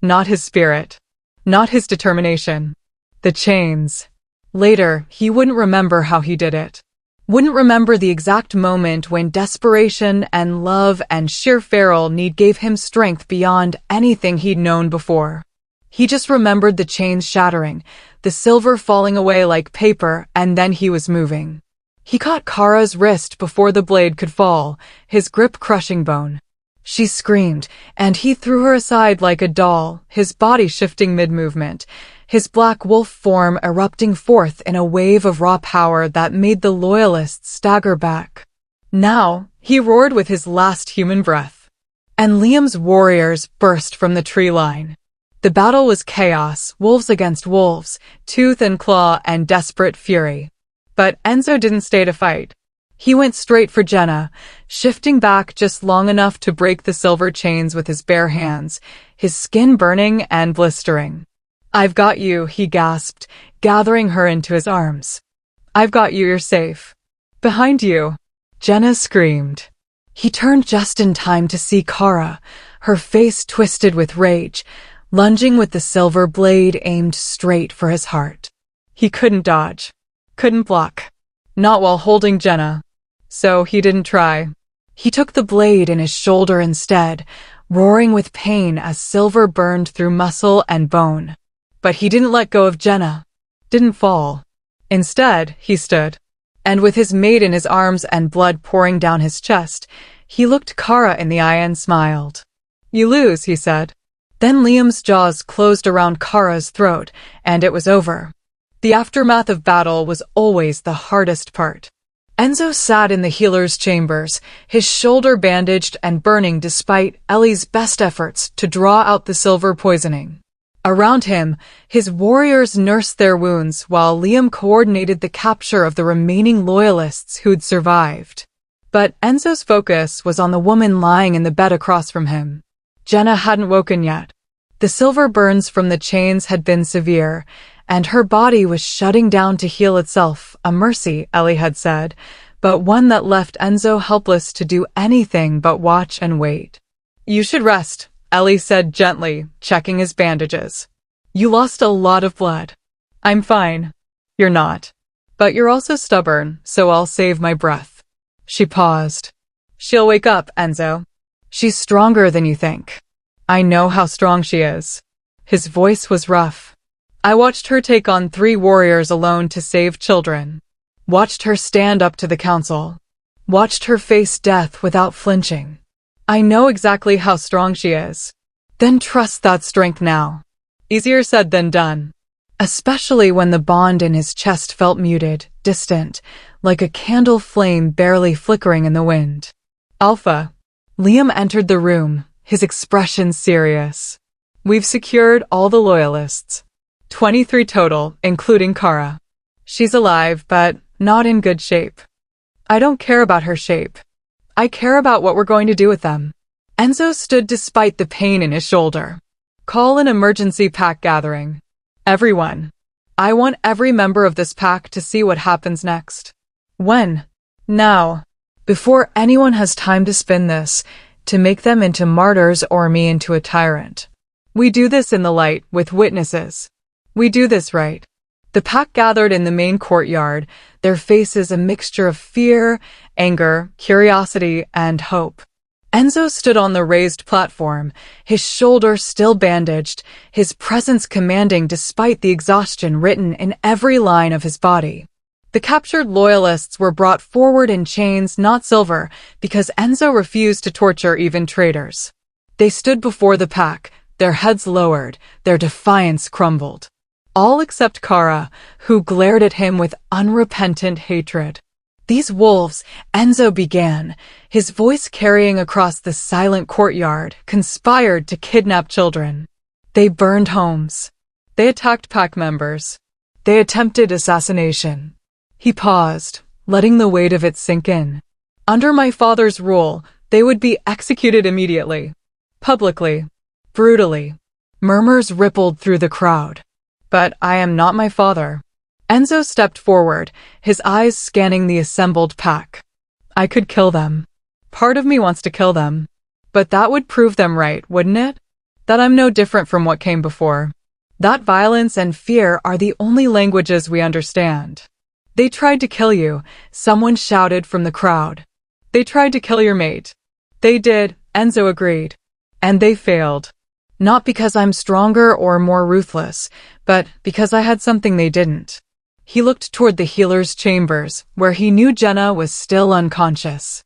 Not his spirit. Not his determination. The chains. Later, he wouldn't remember how he did it. Wouldn't remember the exact moment when desperation and love and sheer feral need gave him strength beyond anything he'd known before. He just remembered the chains shattering, the silver falling away like paper, and then he was moving. He caught Kara's wrist before the blade could fall, his grip crushing bone. She screamed, and he threw her aside like a doll, his body shifting mid-movement, his black wolf form erupting forth in a wave of raw power that made the loyalists stagger back. Now, he roared with his last human breath. And Liam's warriors burst from the tree line. The battle was chaos, wolves against wolves, tooth and claw and desperate fury. But Enzo didn't stay to fight. He went straight for Jenna, shifting back just long enough to break the silver chains with his bare hands, his skin burning and blistering. I've got you, he gasped, gathering her into his arms. I've got you, you're safe. Behind you. Jenna screamed. He turned just in time to see Kara, her face twisted with rage, lunging with the silver blade aimed straight for his heart. He couldn't dodge. Couldn't block. Not while holding Jenna. So he didn't try. He took the blade in his shoulder instead, roaring with pain as silver burned through muscle and bone. But he didn't let go of Jenna. Didn't fall. Instead, he stood. And with his mate in his arms and blood pouring down his chest, he looked Kara in the eye and smiled. You lose, he said. Then Liam's jaws closed around Kara's throat, and it was over. The aftermath of battle was always the hardest part. Enzo sat in the healer's chambers, his shoulder bandaged and burning despite Ellie's best efforts to draw out the silver poisoning. Around him, his warriors nursed their wounds while Liam coordinated the capture of the remaining loyalists who'd survived. But Enzo's focus was on the woman lying in the bed across from him. Jenna hadn't woken yet. The silver burns from the chains had been severe, and her body was shutting down to heal itself, a mercy, Ellie had said, but one that left Enzo helpless to do anything but watch and wait. You should rest, Ellie said gently, checking his bandages. You lost a lot of blood. I'm fine. You're not. But you're also stubborn, so I'll save my breath. She paused. She'll wake up, Enzo. She's stronger than you think. I know how strong she is. His voice was rough. I watched her take on 3 warriors alone to save children. Watched her stand up to the council. Watched her face death without flinching. I know exactly how strong she is. then trust that strength now. Easier said than done. Especially when the bond in his chest felt muted, distant, like a candle flame barely flickering in the wind. Alpha. Liam entered the room, his expression serious. We've secured all the loyalists. 23 total, including Kara. She's alive, but not in good shape. I don't care about her shape. I care about what we're going to do with them. Enzo stood despite the pain in his shoulder. Call an emergency pack gathering. Everyone. I want every member of this pack to see what happens next. When? Now. Before anyone has time to spin this, to make them into martyrs or me into a tyrant. We do this in the light, with witnesses. We do this right. The pack gathered in the main courtyard, their faces a mixture of fear, anger, curiosity, and hope. Enzo stood on the raised platform, his shoulder still bandaged, his presence commanding despite the exhaustion written in every line of his body. The captured loyalists were brought forward in chains, not silver, because Enzo refused to torture even traitors. They stood before the pack, their heads lowered, their defiance crumbled. All except Kara, who glared at him with unrepentant hatred. These wolves, Enzo began, his voice carrying across the silent courtyard, conspired to kidnap children. They burned homes. They attacked pack members. They attempted assassination. He paused, letting the weight of it sink in. Under my father's rule, they would be executed immediately. Publicly. Brutally. Murmurs rippled through the crowd. But I am not my father. Enzo stepped forward, his eyes scanning the assembled pack. I could kill them. Part of me wants to kill them. But that would prove them right, wouldn't it? That I'm no different from what came before. That violence and fear are the only languages we understand. They tried to kill you, someone shouted from the crowd. They tried to kill your mate. They did, Enzo agreed. And they failed. Not because I'm stronger or more ruthless, but because I had something they didn't. He looked toward the healer's chambers, where he knew Jenna was still unconscious.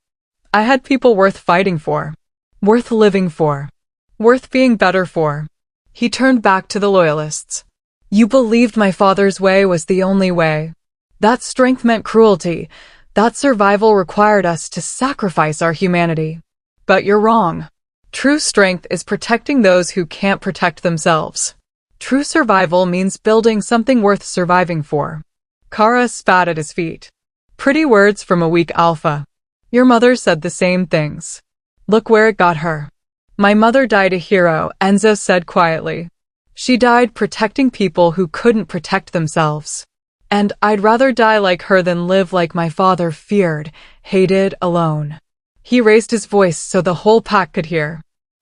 I had people worth fighting for. Worth living for. Worth being better for. He turned back to the loyalists. You believed my father's way was the only way. That strength meant cruelty. That survival required us to sacrifice our humanity. But you're wrong. True strength is protecting those who can't protect themselves. True survival means building something worth surviving for. Kara spat at his feet. Pretty words from a weak alpha. Your mother said the same things. Look where it got her. My mother died a hero, Enzo said quietly. She died protecting people who couldn't protect themselves. And I'd rather die like her than live like my father feared, hated, alone. He raised his voice so the whole pack could hear.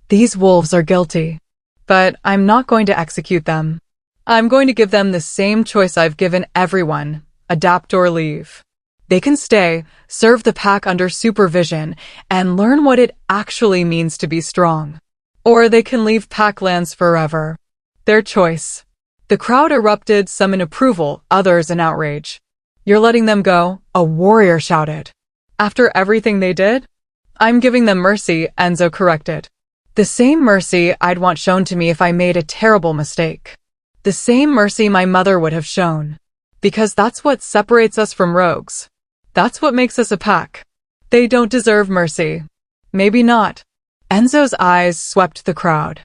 These wolves are guilty. But I'm not going to execute them. I'm going to give them the same choice I've given everyone, adapt or leave. They can stay, serve the pack under supervision, and learn what it actually means to be strong. Or they can leave Packlands forever. Their choice. The crowd erupted, some in approval, others in outrage. You're letting them go, a warrior shouted. After everything they did? I'm giving them mercy, Enzo corrected. The same mercy I'd want shown to me if I made a terrible mistake. The same mercy my mother would have shown. Because that's what separates us from rogues. That's what makes us a pack. They don't deserve mercy. Maybe not. Enzo's eyes swept the crowd.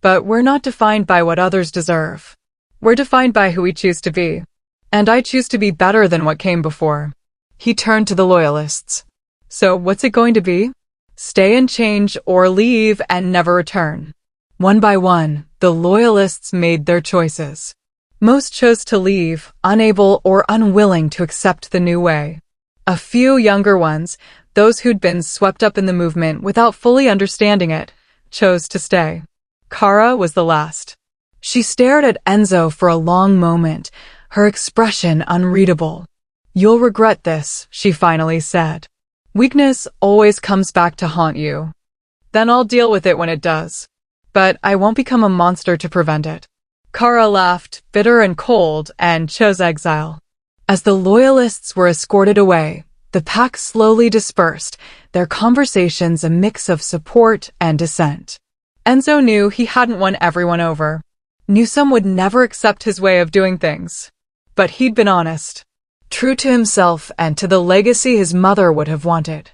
But we're not defined by what others deserve. We're defined by who we choose to be. And I choose to be better than what came before. He turned to the loyalists. So what's it going to be? Stay and change or leave and never return. One by one, the loyalists made their choices. Most chose to leave, unable or unwilling to accept the new way. A few younger ones, those who'd been swept up in the movement without fully understanding it, chose to stay. Kara was the last. She stared at Enzo for a long moment, her expression unreadable. You'll regret this, she finally said. Weakness always comes back to haunt you. Then I'll deal with it when it does. But I won't become a monster to prevent it. Kara laughed, bitter and cold, and chose exile. As the loyalists were escorted away, the pack slowly dispersed, their conversations a mix of support and dissent. Enzo knew he hadn't won everyone over. Knew some would never accept his way of doing things. But he'd been honest. True to himself and to the legacy his mother would have wanted.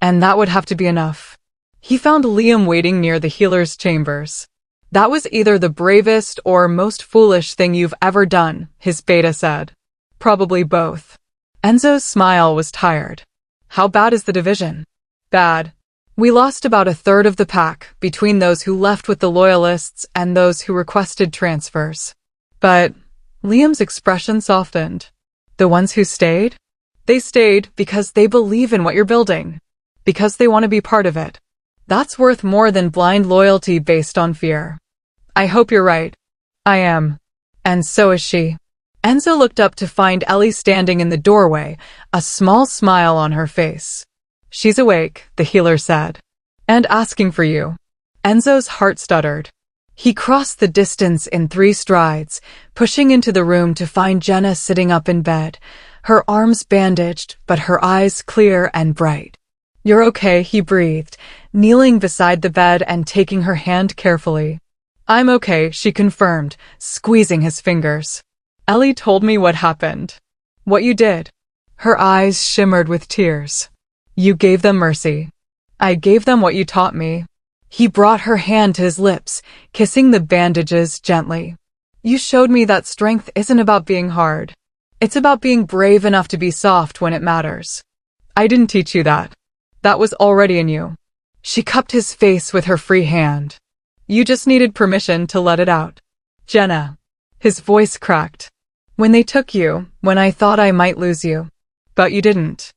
And that would have to be enough. He found Liam waiting near the healer's chambers. That was either the bravest or most foolish thing you've ever done, his beta said. Probably both. Enzo's smile was tired. How bad is the division? Bad. We lost about a third of the pack between those who left with the loyalists and those who requested transfers. But Liam's expression softened. The ones who stayed? They stayed because they believe in what you're building. Because they want to be part of it. That's worth more than blind loyalty based on fear. I hope you're right. I am. And so is she. Enzo looked up to find Ellie standing in the doorway, a small smile on her face. She's awake, the healer said. And asking for you. Enzo's heart stuttered. He crossed the distance in 3 strides, pushing into the room to find Jenna sitting up in bed, her arms bandaged, but her eyes clear and bright. You're okay, he breathed, kneeling beside the bed and taking her hand carefully. I'm okay, she confirmed, squeezing his fingers. Ellie told me what happened. What you did. Her eyes shimmered with tears. You gave them mercy. I gave them what you taught me. He brought her hand to his lips, kissing the bandages gently. You showed me that strength isn't about being hard. It's about being brave enough to be soft when it matters. I didn't teach you that. That was already in you. She cupped his face with her free hand. You just needed permission to let it out. Jenna. His voice cracked. When they took you, when I thought I might lose you. But you didn't.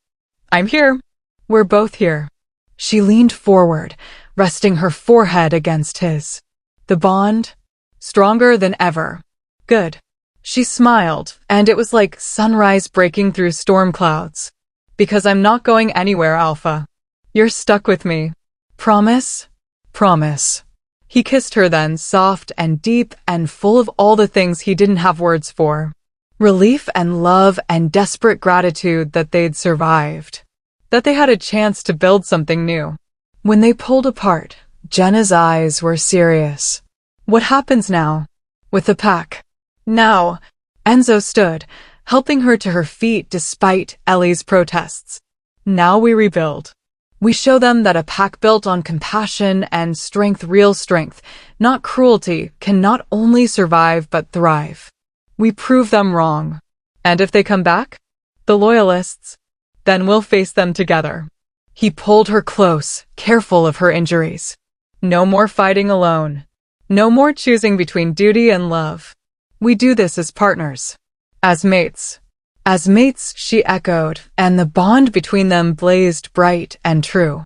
I'm here. We're both here. She leaned forward, resting her forehead against his. The bond? Stronger than ever. Good. She smiled, and it was like sunrise breaking through storm clouds. Because I'm not going anywhere, Alpha. You're stuck with me. Promise? Promise. He kissed her then, soft and deep and full of all the things he didn't have words for. Relief and love and desperate gratitude that they'd survived. That they had a chance to build something new. When they pulled apart, Jenna's eyes were serious. What happens now? With the pack? Now, Enzo stood, helping her to her feet despite Ellie's protests. Now we rebuild. We show them that a pack built on compassion and strength, real strength, not cruelty, can not only survive but thrive. We prove them wrong. And if they come back? The loyalists? Then we'll face them together. He pulled her close, careful of her injuries. No more fighting alone. No more choosing between duty and love. We do this as partners. As mates. As mates, she echoed, and the bond between them blazed bright and true.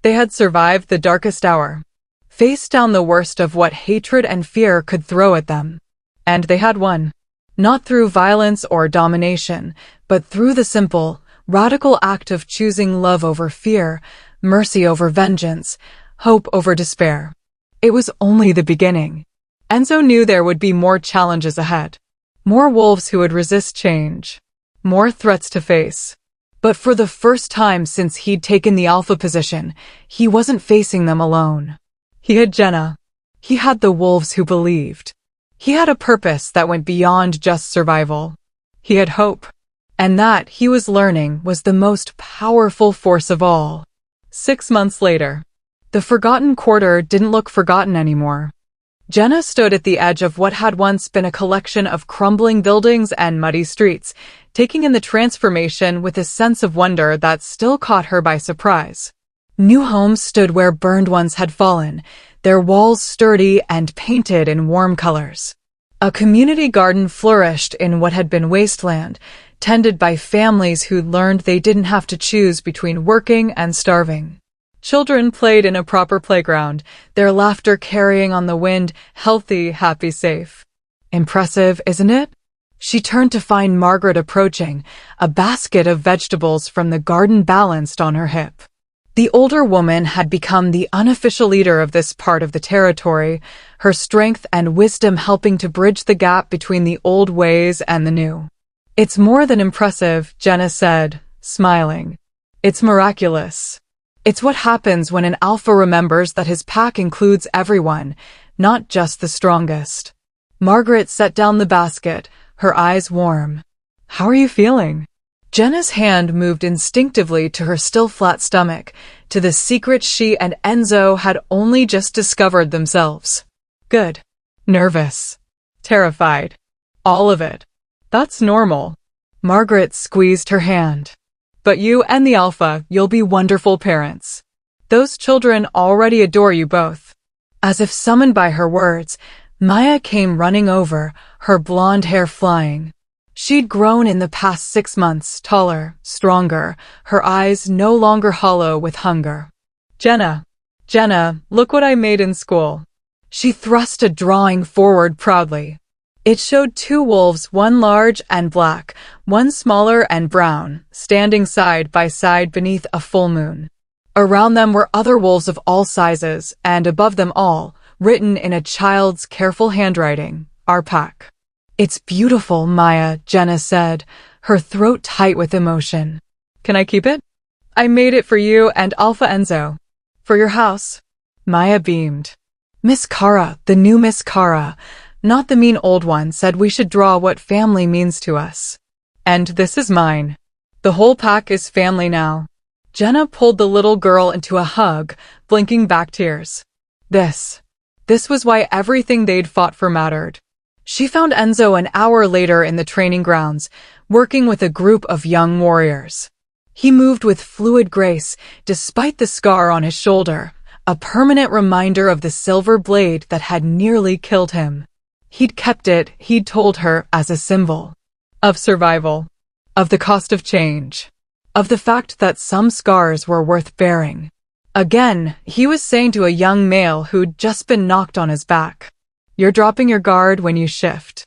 They had survived the darkest hour. Faced down the worst of what hatred and fear could throw at them. And they had won. Not through violence or domination, but through the simple, radical act of choosing love over fear, mercy over vengeance, hope over despair. It was only the beginning. Enzo knew there would be more challenges ahead. More wolves who would resist change. More threats to face. But for the first time since he'd taken the alpha position, he wasn't facing them alone. He had Jenna. He had the wolves who believed. He had a purpose that went beyond just survival. He had hope. And that, he was learning, was the most powerful force of all. 6 months later, the forgotten quarter didn't look forgotten anymore. Jenna stood at the edge of what had once been a collection of crumbling buildings and muddy streets, taking in the transformation with a sense of wonder that still caught her by surprise. New homes stood where burned ones had fallen, their walls sturdy and painted in warm colors. A community garden flourished in what had been wasteland, tended by families who'd learned they didn't have to choose between working and starving. Children played in a proper playground, their laughter carrying on the wind, healthy, happy, safe. Impressive, isn't it? She turned to find Margaret approaching, a basket of vegetables from the garden balanced on her hip. The older woman had become the unofficial leader of this part of the territory, her strength and wisdom helping to bridge the gap between the old ways and the new. It's more than impressive, Jenna said, smiling. It's miraculous. It's what happens when an alpha remembers that his pack includes everyone, not just the strongest. Margaret set down the basket, her eyes warm. How are you feeling? Jenna's hand moved instinctively to her still flat stomach, to the secret she and Enzo had only just discovered themselves. Good. Nervous. Terrified. All of it. That's normal. Margaret squeezed her hand. But you and the alpha, you'll be wonderful parents. Those children already adore you both. As if summoned by her words, Maya came running over, her blonde hair flying. She'd grown in the past 6 months, taller, stronger, her eyes no longer hollow with hunger. Jenna, look what I made in school. She thrust a drawing forward proudly. It showed 2 wolves, one large and black, one smaller and brown, standing side by side beneath a full moon. Around them were other wolves of all sizes, and above them all, written in a child's careful handwriting, our pack. It's beautiful, Maya, Jenna said, her throat tight with emotion. Can I keep it? I made it for you and Alpha Enzo. For your house. Maya beamed. Miss Kara, the new Miss Kara, not the mean old one, said we should draw what family means to us. And this is mine. The whole pack is family now. Jenna pulled the little girl into a hug, blinking back tears. This was why everything they'd fought for mattered. She found Enzo an hour later in the training grounds, working with a group of young warriors. He moved with fluid grace, despite the scar on his shoulder, a permanent reminder of the silver blade that had nearly killed him. He'd kept it, he'd told her, as a symbol of survival, of the cost of change, of the fact that some scars were worth bearing. Again, he was saying to a young male who'd just been knocked on his back, you're dropping your guard when you shift.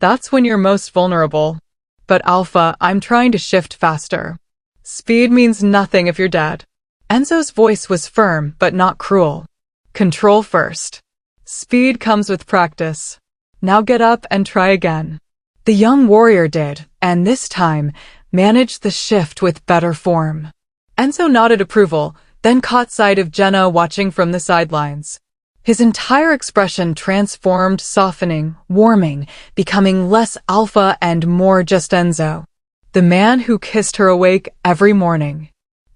That's when you're most vulnerable. But Alpha, I'm trying to shift faster. Speed means nothing if you're dead. Enzo's voice was firm, but not cruel. Control first. Speed comes with practice. Now get up and try again. The young warrior did, and this time, managed the shift with better form. Enzo nodded approval, then caught sight of Jenna watching from the sidelines. His entire expression transformed, softening, warming, becoming less alpha and more just Enzo. The man who kissed her awake every morning.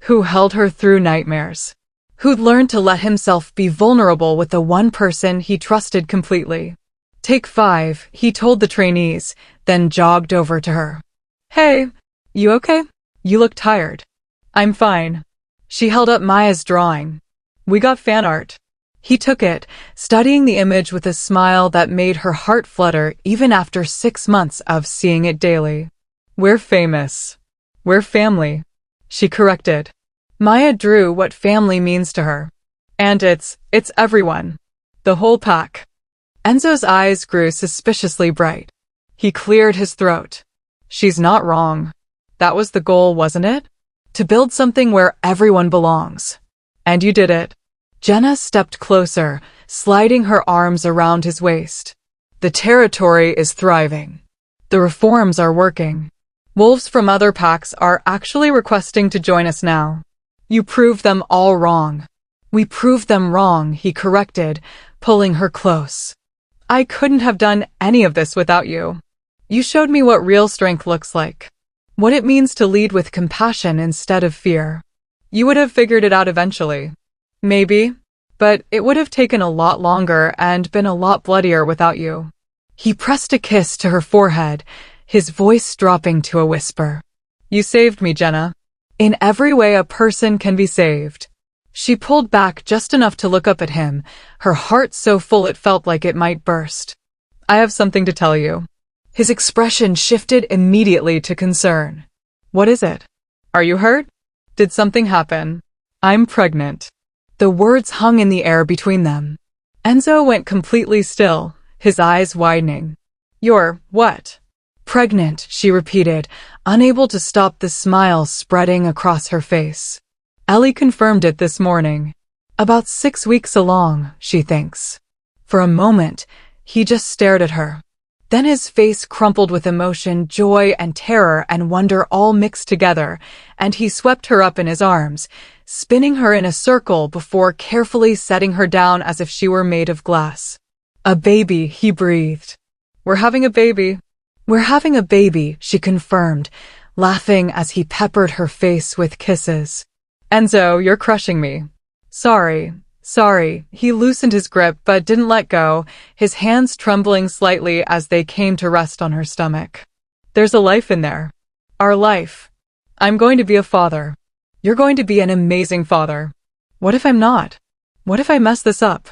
Who held her through nightmares. Who'd learned to let himself be vulnerable with the one person he trusted completely. Take 5, he told the trainees, then jogged over to her. Hey, you okay? You look tired. I'm fine. She held up Maya's drawing. We got fan art. He took it, studying the image with a smile that made her heart flutter even after 6 months of seeing it daily. We're famous. We're family. She corrected. Maya drew what family means to her. And it's everyone. The whole pack. Enzo's eyes grew suspiciously bright. He cleared his throat. She's not wrong. That was the goal, wasn't it? To build something where everyone belongs. And you did it. Jenna stepped closer, sliding her arms around his waist. The territory is thriving. The reforms are working. Wolves from other packs are actually requesting to join us now. You proved them all wrong. We proved them wrong, he corrected, pulling her close. I couldn't have done any of this without you. You showed me what real strength looks like. What it means to lead with compassion instead of fear. You would have figured it out eventually. Maybe, but it would have taken a lot longer and been a lot bloodier without you. He pressed a kiss to her forehead, his voice dropping to a whisper. You saved me, Jenna. In every way a person can be saved. She pulled back just enough to look up at him, her heart so full it felt like it might burst. I have something to tell you. His expression shifted immediately to concern. What is it? Are you hurt? Did something happen? I'm pregnant. The words hung in the air between them. Enzo went completely still, his eyes widening. You're what? Pregnant, she repeated, unable to stop the smile spreading across her face. Ellie confirmed it this morning. About 6 weeks along, she thinks. For a moment, he just stared at her. Then his face crumpled with emotion, joy and terror and wonder all mixed together, and he swept her up in his arms, spinning her in a circle before carefully setting her down as if she were made of glass. "A baby," he breathed. "We're having a baby." "We're having a baby," she confirmed, laughing as he peppered her face with kisses. "Enzo, you're crushing me." Sorry. He loosened his grip but didn't let go, his hands trembling slightly as they came to rest on her stomach. "There's a life in there. Our life. I'm going to be a father. You're going to be an amazing father. What if I'm not? What if I mess this up?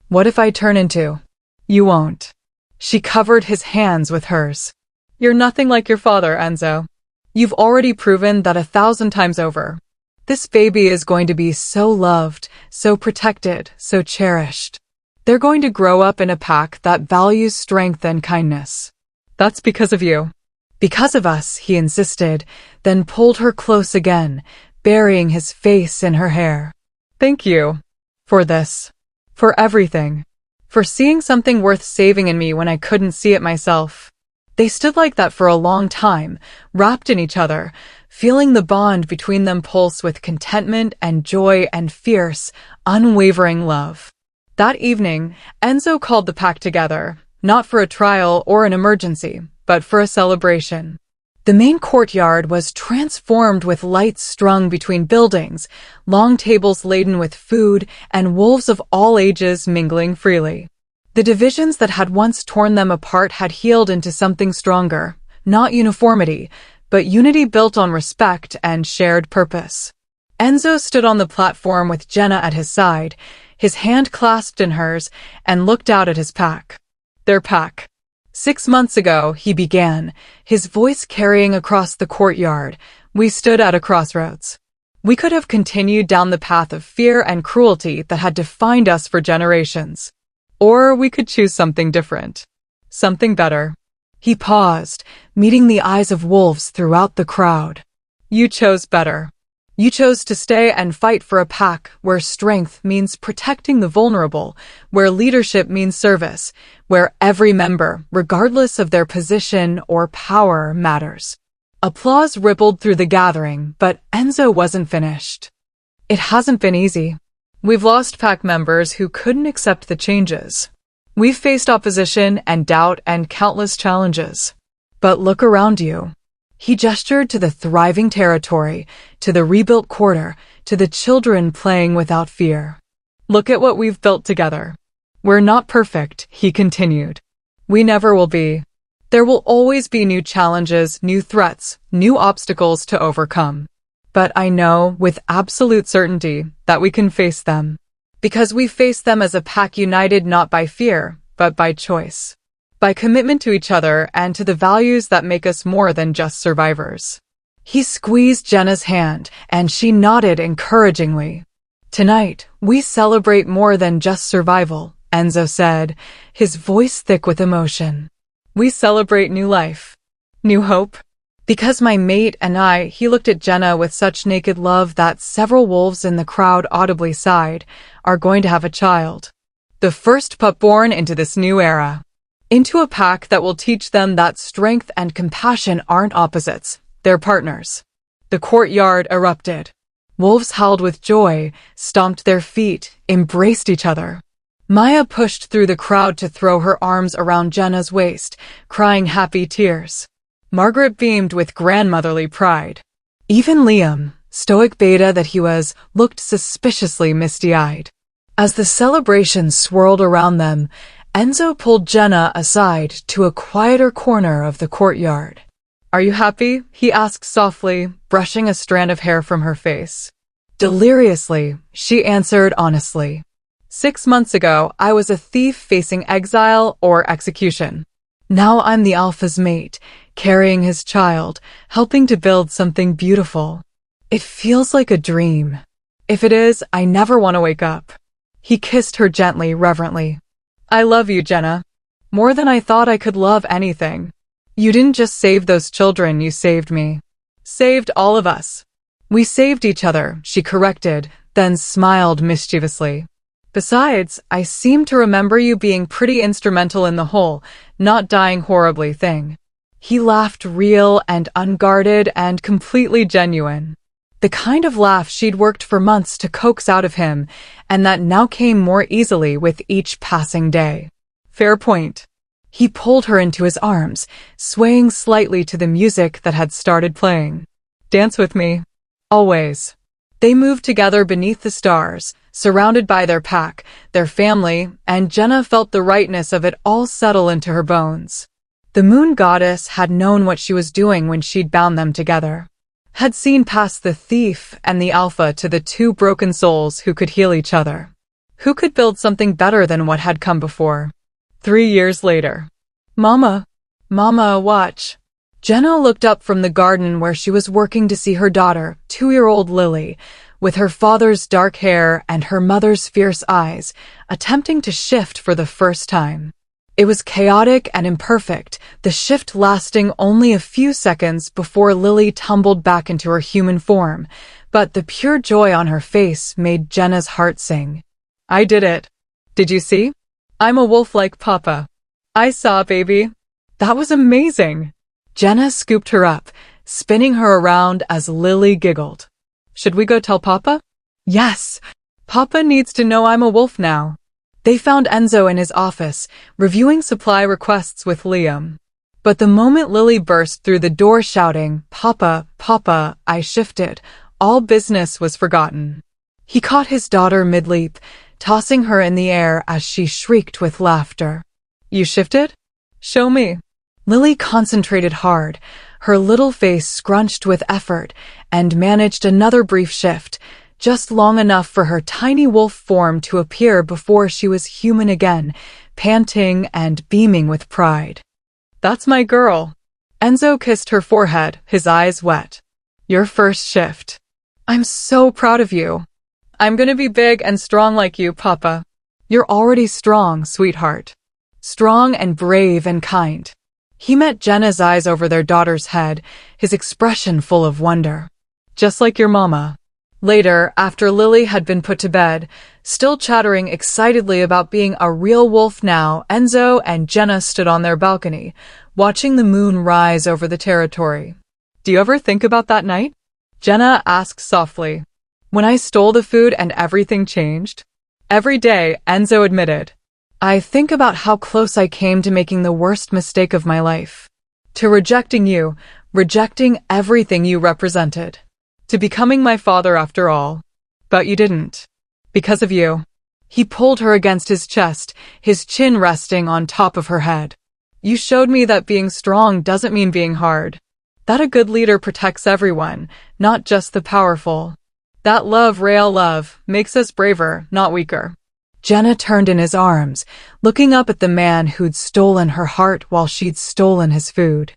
What if I turn into—" "You won't." She covered his hands with hers. "You're nothing like your father, Enzo. You've already proven that 1,000 times over. This baby is going to be so loved, so protected, so cherished. They're going to grow up in a pack that values strength and kindness. That's because of you." "Because of us," he insisted, then pulled her close again, burying his face in her hair. "Thank you. For this. For everything. For seeing something worth saving in me when I couldn't see it myself." They stood like that for a long time, wrapped in each other, feeling the bond between them pulse with contentment and joy and fierce, unwavering love. That evening, Enzo called the pack together, not for a trial or an emergency, but for a celebration. The main courtyard was transformed with lights strung between buildings, long tables laden with food, and wolves of all ages mingling freely. The divisions that had once torn them apart had healed into something stronger, not uniformity, but unity built on respect and shared purpose. Enzo stood on the platform with Jenna at his side, his hand clasped in hers, and looked out at his pack. Their pack. 6 months ago, he began, his voice carrying across the courtyard. We stood at a crossroads. We could have continued down the path of fear and cruelty that had defined us for generations. Or we could choose something different. Something better. He paused, meeting the eyes of wolves throughout the crowd. You chose better. You chose to stay and fight for a pack where strength means protecting the vulnerable, where leadership means service, where every member, regardless of their position or power, matters. Applause rippled through the gathering, but Enzo wasn't finished. It hasn't been easy. We've lost pack members who couldn't accept the changes. We've faced opposition and doubt and countless challenges. But look around you. He gestured to the thriving territory, to the rebuilt quarter, to the children playing without fear. Look at what we've built together. We're not perfect, he continued. We never will be. There will always be new challenges, new threats, new obstacles to overcome. But I know with absolute certainty that we can face them. Because we face them as a pack united not by fear, but by choice. By commitment to each other and to the values that make us more than just survivors. He squeezed Jenna's hand, and she nodded encouragingly. Tonight, we celebrate more than just survival, Enzo said, his voice thick with emotion. We celebrate new life. New hope. Because my mate and I, he looked at Jenna with such naked love that several wolves in the crowd audibly sighed, are going to have a child. The first pup born into this new era. Into a pack that will teach them that strength and compassion aren't opposites, they're partners. The courtyard erupted. Wolves howled with joy, stomped their feet, embraced each other. Maya pushed through the crowd to throw her arms around Jenna's waist, crying happy tears. Margaret beamed with grandmotherly pride. Even Liam, stoic beta that he was, looked suspiciously misty-eyed. As the celebration swirled around them, Enzo pulled Jenna aside to a quieter corner of the courtyard. Are you happy? He asked softly, brushing a strand of hair from her face. Deliriously, she answered honestly. 6 months ago, I was a thief facing exile or execution. Now I'm the alpha's mate, carrying his child, helping to build something beautiful. It feels like a dream. If it is, I never want to wake up. He kissed her gently, reverently. I love you, Jenna. More than I thought I could love anything. You didn't just save those children, you saved me. Saved all of us. We saved each other, she corrected, then smiled mischievously. Besides, I seem to remember you being pretty instrumental in the whole, not dying horribly thing. He laughed real and unguarded and completely genuine. The kind of laugh she'd worked for months to coax out of him, and that now came more easily with each passing day. Fair point. He pulled her into his arms, swaying slightly to the music that had started playing. Dance with me. Always. They moved together beneath the stars, surrounded by their pack, their family, and Jenna felt the rightness of it all settle into her bones. The moon goddess had known what she was doing when she'd bound them together. Had seen past the thief and the alpha to the two broken souls who could heal each other. Who could build something better than what had come before? 3 years later. Mama, watch. Jenna looked up from the garden where she was working to see her daughter, 2-year-old Lily, with her father's dark hair and her mother's fierce eyes, attempting to shift for the first time. It was chaotic and imperfect, the shift lasting only a few seconds before Lily tumbled back into her human form, but the pure joy on her face made Jenna's heart sing. I did it. Did you see? I'm a wolf like Papa. I saw, baby. That was amazing. Jenna scooped her up, spinning her around as Lily giggled. Should we go tell Papa? Yes. Papa needs to know I'm a wolf now. They found Enzo in his office, reviewing supply requests with Liam. But the moment Lily burst through the door shouting, Papa, Papa, I shifted, all business was forgotten. He caught his daughter mid-leap, tossing her in the air as she shrieked with laughter. You shifted? Show me. Lily concentrated hard, her little face scrunched with effort, and managed another brief shift, just long enough for her tiny wolf form to appear before she was human again, panting and beaming with pride. That's my girl. Enzo kissed her forehead, his eyes wet. Your first shift. I'm so proud of you. I'm gonna be big and strong like you, Papa. You're already strong, sweetheart. Strong and brave and kind. He met Jenna's eyes over their daughter's head, his expression full of wonder. Just like your mama. Later, after Lily had been put to bed, still chattering excitedly about being a real wolf now, Enzo and Jenna stood on their balcony, watching the moon rise over the territory. Do you ever think about that night? Jenna asked softly. When I stole the food and everything changed? Every day, Enzo admitted. I think about how close I came to making the worst mistake of my life. To rejecting you, rejecting everything you represented. To becoming my father after all. But you didn't. Because of you. He pulled her against his chest, his chin resting on top of her head. You showed me that being strong doesn't mean being hard. That a good leader protects everyone, not just the powerful. That love, real love, makes us braver, not weaker. Jenna turned in his arms, looking up at the man who'd stolen her heart while she'd stolen his food.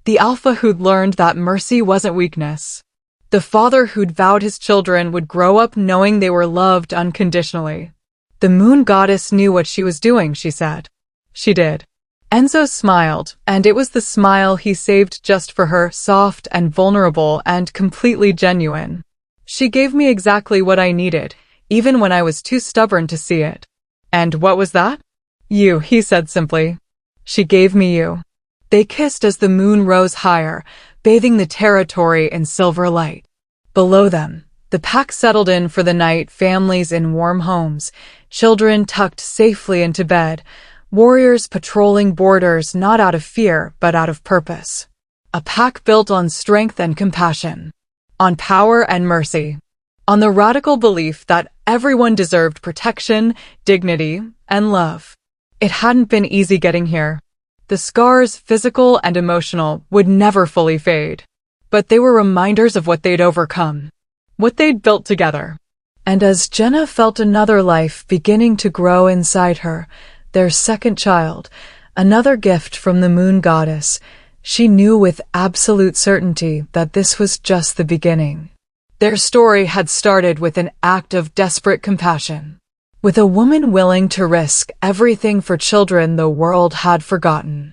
The alpha who'd learned that mercy wasn't weakness. The father who'd vowed his children would grow up knowing they were loved unconditionally. The moon goddess knew what she was doing, she said. She did. Enzo smiled, and it was the smile he saved just for her, soft and vulnerable and completely genuine. She gave me exactly what I needed, even when I was too stubborn to see it. And what was that? You, he said simply. She gave me you. They kissed as the moon rose higher, bathing the territory in silver light. Below them, the pack settled in for the night, families in warm homes, children tucked safely into bed, warriors patrolling borders not out of fear but out of purpose. A pack built on strength and compassion, on power and mercy, on the radical belief that everyone deserved protection, dignity, and love. It hadn't been easy getting here. The scars, physical and emotional, would never fully fade. But they were reminders of what they'd overcome, what they'd built together. And as Jenna felt another life beginning to grow inside her, their second child, another gift from the moon goddess, she knew with absolute certainty that this was just the beginning. Their story had started with an act of desperate compassion, with a woman willing to risk everything for children the world had forgotten,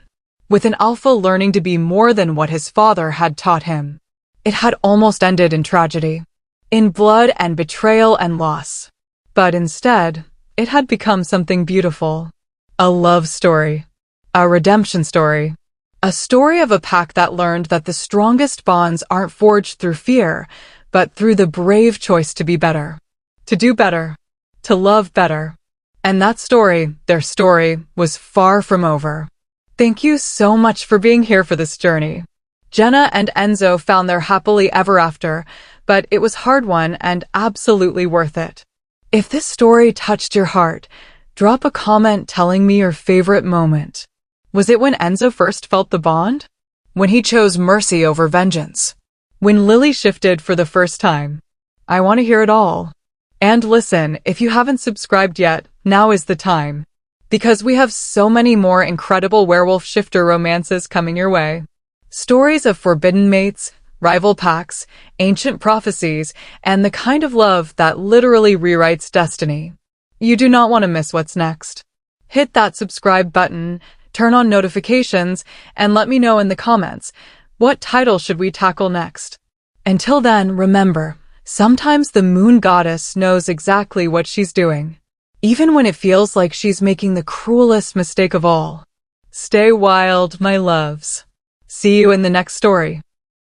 with an alpha learning to be more than what his father had taught him. It had almost ended in tragedy, in blood and betrayal and loss. But instead, It had become something beautiful. A love story. A redemption story. A story of a pack that learned that the strongest bonds aren't forged through fear, but through the brave choice to be better. To do better. To love better. And that story, their story, was far from over. Thank you so much for being here for this journey. Jenna and Enzo found their happily ever after, but it was a hard one and absolutely worth it. If this story touched your heart, drop a comment telling me your favorite moment. Was it when Enzo first felt the bond? When he chose mercy over vengeance? When Lily shifted for the first time? I want to hear it all. And listen, if you haven't subscribed yet, now is the time. Because we have so many more incredible werewolf shifter romances coming your way. Stories of forbidden mates, rival packs, ancient prophecies, and the kind of love that literally rewrites destiny. You do not want to miss what's next. Hit that subscribe button, turn on notifications, and let me know in the comments, what title should we tackle next? Until then, remember, sometimes the moon goddess knows exactly what she's doing, even when it feels like she's making the cruelest mistake of all. Stay wild, my loves. See you in the next story.